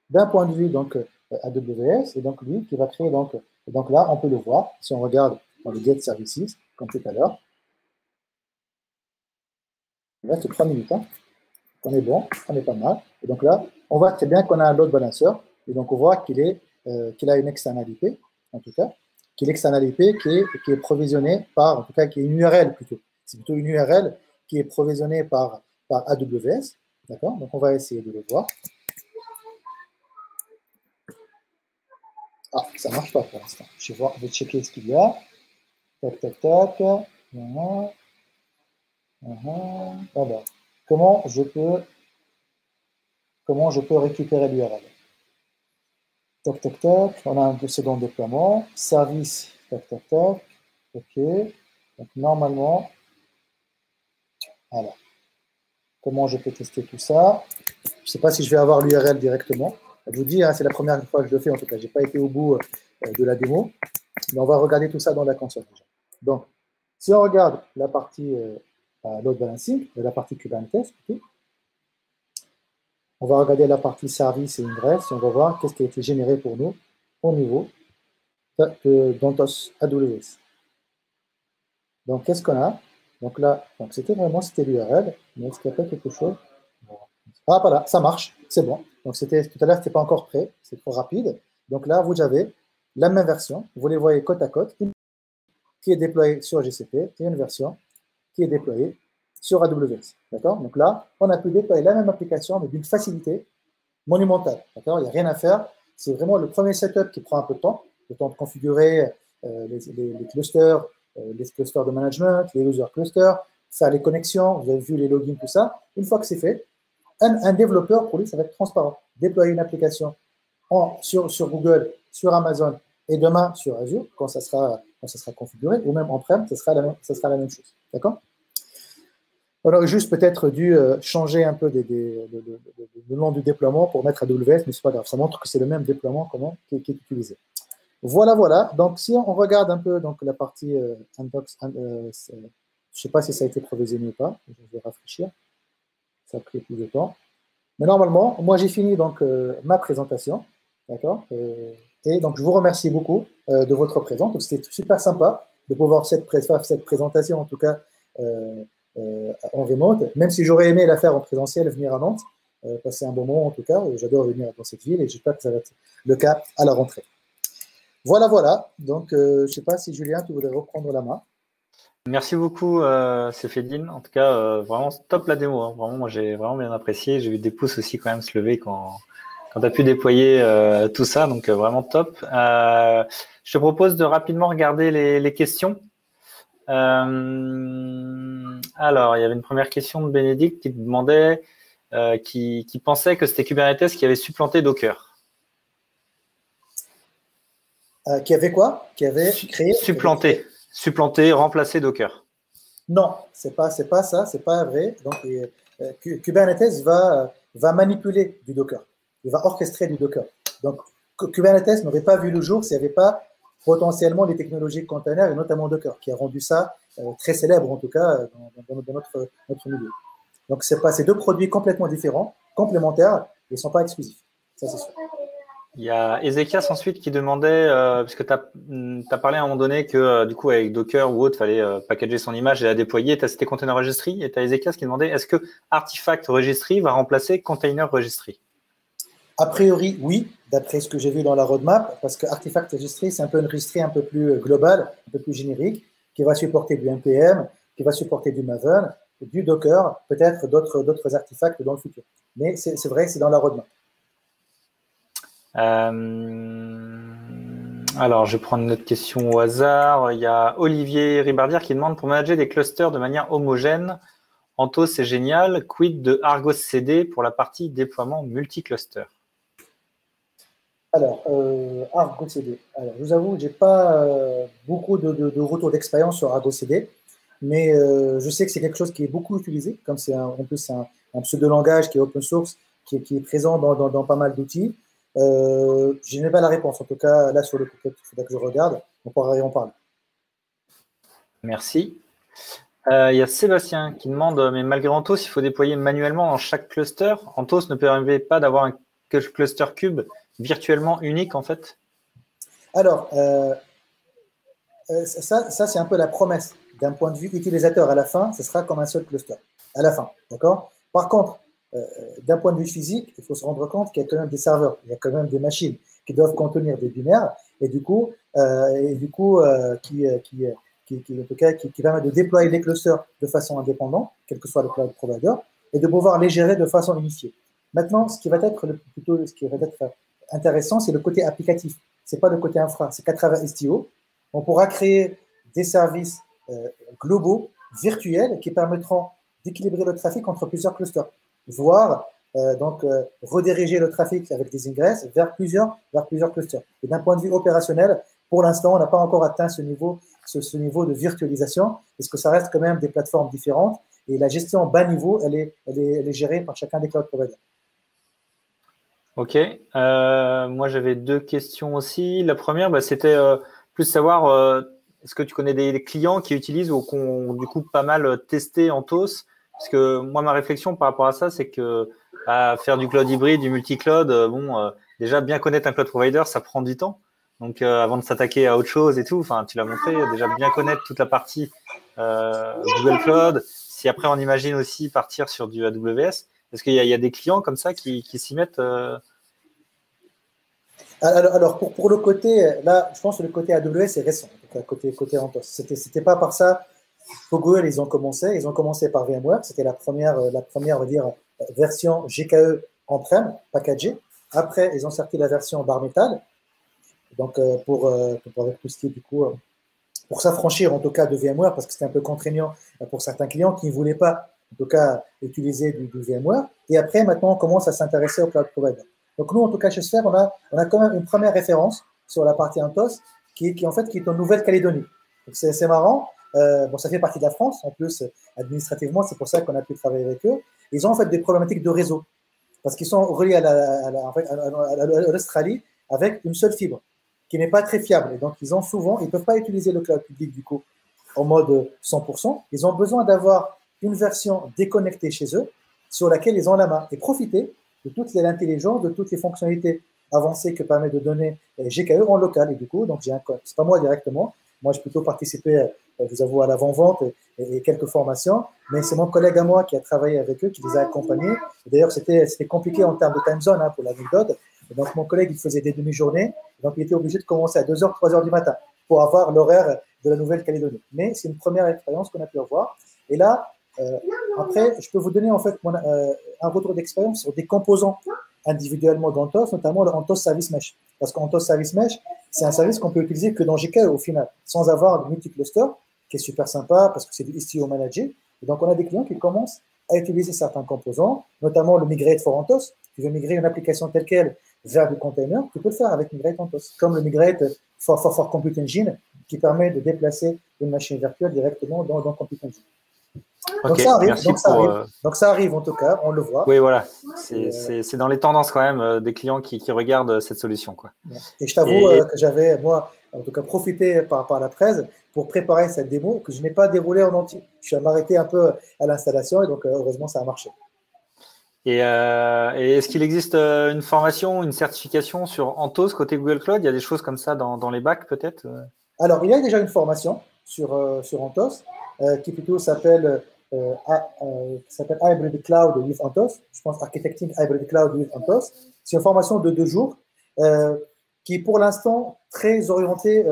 d'un point de vue donc AWS et donc lui qui va créer donc là on peut le voir si on regarde dans le get services comme tout à l'heure. Il reste 3 minutes. Hein. On est bon, on est pas mal. Et donc là, on voit très bien qu'on a un load balancer et donc on voit qu'il a une externalité en tout cas, qu'il est externalité qui est provisionnée par, en tout cas qui est une URL plutôt. C'est plutôt une URL qui est provisionnée par par AWS. D'accord? Donc, on va essayer de le voir. Ah, ça ne marche pas pour l'instant. Je vais checker ce qu'il y a. Tac, tac, tac. Alors, comment je peux récupérer l'URL? Tac, tac, tac. On a un second déploiement. Service. Tac, tac, tac. OK. Donc, normalement, alors, comment je peux tester tout ça? Je ne sais pas si je vais avoir l'URL directement. Je vous dis, hein, c'est la première fois que je le fais, en tout cas. Je n'ai pas été au bout de la démo. Mais on va regarder tout ça dans la console déjà. Donc, si on regarde la partie load balancing, la partie Kubernetes, okay, on va regarder la partie service et ingress et on va voir qu'est-ce qui a été généré pour nous au niveau d'Anthos AWS. Donc, qu'est-ce qu'on a? Donc là, c'était l'URL, mais est-ce qu'il n'y a pas quelque chose? Ah, voilà, ça marche, c'est bon. Donc, tout à l'heure, ce n'était pas encore prêt, c'est trop rapide. Donc là, vous avez la même version, vous les voyez côte à côte, qui est déployée sur GCP, et une version qui est déployée sur AWS. D'accord? Donc là, on a pu déployer la même application, mais d'une facilité monumentale. D'accord? Il n'y a rien à faire. C'est vraiment le premier setup qui prend un peu de temps, le temps de configurer les clusters, les clusters de management, les user clusters, faire les connexions, vous avez vu les logins, tout ça. Une fois que c'est fait, un développeur, pour lui, ça va être transparent. Déployer une application sur Google, sur Amazon et demain sur Azure, quand ça sera configuré, ou même en-prem, ça sera la même chose. D'accord? On aurait juste peut-être dû changer un peu le nom du déploiement pour mettre AWS, mais ce n'est pas grave. Ça montre que c'est le même déploiement qui est utilisé. Voilà, voilà. Donc, si on regarde un peu donc, la partie Unbox, je ne sais pas si ça a été provisionné ou pas. Je vais rafraîchir. Ça a pris plus de temps. Mais normalement, moi, j'ai fini donc ma présentation. D'accord? Et donc, je vous remercie beaucoup de votre présence. C'était super sympa de pouvoir faire cette présentation, en tout cas, en remote. Même si j'aurais aimé la faire en présentiel, venir à Nantes, passer un bon moment, en tout cas. J'adore venir dans cette ville et j'espère que ça va être le cas à la rentrée. Voilà, voilà. Donc, je ne sais pas si Julien, tu voudrais reprendre la main. Merci beaucoup, Céphedine. En tout cas, vraiment top la démo. Hein. Vraiment, moi, j'ai vraiment bien apprécié. J'ai vu des pouces aussi quand même se lever quand tu as pu déployer tout ça. Donc, vraiment top. Je te propose de rapidement regarder les questions. Alors, il y avait une première question de Bénédicte qui demandait, qui pensait que c'était Kubernetes qui avait supplanté Docker. Qui avait quoi? Qui avait créé? Supplanter, remplacer Docker. Non, c'est pas ça, c'est pas vrai. Donc, Kubernetes va manipuler du Docker. Il va orchestrer du Docker. Donc, Kubernetes n'aurait pas vu le jour s'il n'y avait pas potentiellement les technologies container et notamment Docker, qui a rendu ça très célèbre, en tout cas, dans notre milieu. Donc, c'est deux produits complètement différents, complémentaires, et ils ne sont pas exclusifs. Ça, c'est sûr. Il y a Ezekias ensuite qui demandait, puisque tu as parlé à un moment donné que du coup avec Docker ou autre, il fallait packager son image et la déployer. Tu as cité Container Registry et tu as Ezekias qui demandait est-ce que Artifact Registry va remplacer Container Registry? A priori, oui, d'après ce que j'ai vu dans la roadmap, parce que Artifact Registry, c'est un peu une registry un peu plus globale, un peu plus générique, qui va supporter du NPM, qui va supporter du Maven, du Docker, peut-être d'autres artefacts dans le futur. Mais c'est vrai, c'est dans la roadmap. Alors, je vais prendre une autre question au hasard. Il y a Olivier Ribardière qui demande pour manager des clusters de manière homogène. Anthos, c'est génial. Quid de Argos CD pour la partie déploiement multi-cluster? Alors, Argo CD. Alors, je vous avoue, je n'ai pas beaucoup de retours d'expérience sur Argo CD, mais je sais que c'est quelque chose qui est beaucoup utilisé, comme c'est en plus un pseudo-langage qui est open source, qui est présent dans pas mal d'outils. Je n'ai pas la réponse, en tout cas, là, sur le coup, il faudra que je regarde, on pourra y en parler. Merci. Il y a Sébastien qui demande, mais malgré Anthos, il faut déployer manuellement dans chaque cluster. Anthos ne permet pas d'avoir un cluster cube virtuellement unique, en fait? Alors, ça c'est un peu la promesse d'un point de vue utilisateur. À la fin, ce sera comme un seul cluster. À la fin, d'accord? Par contre, d'un point de vue physique, il faut se rendre compte qu'il y a quand même des serveurs, il y a quand même des machines qui doivent contenir des binaires et du coup qui permet de déployer les clusters de façon indépendante, quel que soit le cloud provider, et de pouvoir les gérer de façon unifiée. Maintenant, ce qui va être intéressant, c'est le côté applicatif. Ce n'est pas le côté infra. C'est qu'à travers Istio, on pourra créer des services globaux, virtuels, qui permettront d'équilibrer le trafic entre plusieurs clusters, voire rediriger le trafic avec des ingresses vers plusieurs clusters. Et d'un point de vue opérationnel, pour l'instant, on n'a pas encore atteint ce niveau de virtualisation, parce que ça reste quand même des plateformes différentes, et la gestion bas niveau, elle est gérée par chacun des cloud providers. Ok. Moi, j'avais 2 questions aussi. La première, c'était plus savoir, est-ce que tu connais des clients qui utilisent ou qui ont du coup pas mal testé Anthos? Parce que moi, ma réflexion par rapport à ça, c'est que faire du cloud hybride, du multi-cloud, déjà bien connaître un cloud provider, ça prend du temps. Donc, avant de s'attaquer à autre chose et tout, enfin, tu l'as montré, déjà bien connaître toute la partie Google Cloud. Si après, on imagine aussi partir sur du AWS, est-ce qu'il y a des clients comme ça qui s'y mettent Alors pour le côté, là, je pense que le côté AWS est récent, côté Anthos. C'était pas par ça que Google, ils ont commencé par VMware. C'était la première, on va dire, version GKE on-prem, packagée. Après, ils ont sorti la version bare metal. Donc, pour tout ce qui est du coup, pour s'affranchir en tout cas de VMware, parce que c'était un peu contraignant pour certains clients qui ne voulaient pas, en tout cas, utiliser du VMware. Et après, maintenant, on commence à s'intéresser au cloud provider. Donc, nous, en tout cas, chez Sphere, on a quand même une première référence sur la partie Anthos qui est en Nouvelle-Calédonie. Donc, c'est marrant. Ça fait partie de la France. En plus, administrativement, c'est pour ça qu'on a pu travailler avec eux. Ils ont en fait des problématiques de réseau parce qu'ils sont reliés à l'Australie avec une seule fibre qui n'est pas très fiable. Et donc, ils ne peuvent pas utiliser le cloud public du coup en mode 100%. Ils ont besoin d'avoir une version déconnectée chez eux sur laquelle ils ont la main et profiter de toute l'intelligence, de toutes les fonctionnalités avancées que permet de donner GKE en local. Et du coup, donc c'est pas moi directement. Moi, j'ai plutôt participé, je vous avoue, à l'avant-vente et quelques formations. Mais c'est mon collègue à moi qui a travaillé avec eux, qui les a accompagnés. D'ailleurs, c'était compliqué en termes de time zone, pour l'anecdote. Donc, mon collègue, il faisait des demi-journées. Donc, il était obligé de commencer à 2h, 3h du matin pour avoir l'horaire de la Nouvelle-Calédonie. Mais c'est une première expérience qu'on a pu avoir. Et là, après, je peux vous donner en fait un retour d'expérience sur des composants individuellement d'Anthos, notamment le Anthos Service Mesh. Parce qu'Anthos Service Mesh, c'est un service qu'on peut utiliser que dans GKE au final, sans avoir de multi-cluster, qui est super sympa parce que c'est du Istio managé. Et donc, on a des clients qui commencent à utiliser certains composants, notamment le Migrate for Anthos. Tu veux migrer une application telle qu'elle vers du container, tu peux le faire avec Migrate Anthos, comme le Migrate for Compute Engine, qui permet de déplacer une machine virtuelle directement dans Compute Engine. Donc, okay, ça arrive en tout cas, on le voit. Oui, voilà, c'est dans les tendances quand même des clients qui regardent cette solution, quoi. Et je t'avoue que j'avais, moi, en tout cas, profité par la presse pour préparer cette démo que je n'ai pas déroulée en entier. Je suis m'arrêter un peu à l'installation et donc heureusement ça a marché. Et est-ce qu'il existe une formation, une certification sur Anthos côté Google Cloud? Il y a des choses comme ça dans les bacs peut-être? Alors, il y a déjà une formation sur Anthos qui plutôt s'appelle Hybrid Cloud with Anthos. Je pense Architecting Hybrid Cloud with Anthos. C'est une formation de 2 jours qui est pour l'instant très orientée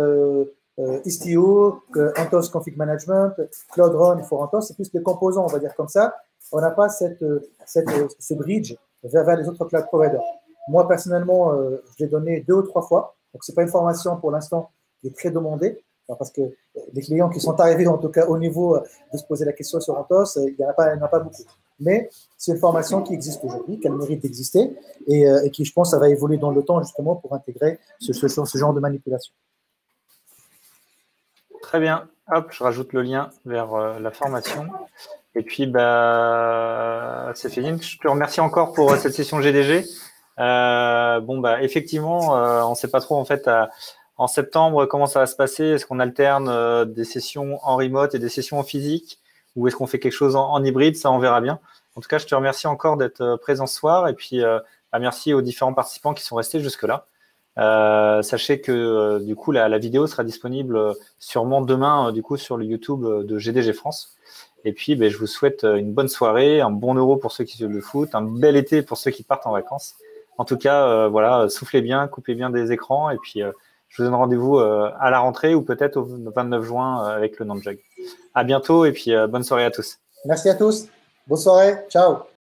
Istio, Anthos Config Management, Cloud Run for Anthos. C'est plus des composants, on va dire comme ça. On n'a pas ce bridge vers les autres cloud providers. Moi, personnellement, je l'ai donné 2 ou 3 fois. Donc, ce n'est pas une formation pour l'instant qui est très demandée, parce que les clients qui sont arrivés, en tout cas au niveau de se poser la question sur Anthos, il n'y en a pas beaucoup. Mais c'est une formation qui existe aujourd'hui, qui a le mérite d'exister et qui, je pense, ça va évoluer dans le temps justement pour intégrer ce genre de manipulation. Très bien. Hop, je rajoute le lien vers la formation. Et puis, c'est fini. Je te remercie encore pour cette session GDG. Effectivement, on ne sait pas trop en fait en septembre comment ça va se passer. Est-ce qu'on alterne des sessions en remote et des sessions en physique ou est-ce qu'on fait quelque chose en hybride? Ça, on verra bien. En tout cas, je te remercie encore d'être présent ce soir et puis merci aux différents participants qui sont restés jusque-là. Sachez que du coup, la vidéo sera disponible sûrement demain du coup sur le YouTube de GDG France. Et puis, je vous souhaite une bonne soirée, un bon euro pour ceux qui suivent le foot, un bel été pour ceux qui partent en vacances. En tout cas, soufflez bien, coupez bien des écrans et puis je vous donne rendez-vous à la rentrée ou peut-être au 29 juin avec le Nanjag. À bientôt et puis bonne soirée à tous. Merci à tous. Bonne soirée. Ciao.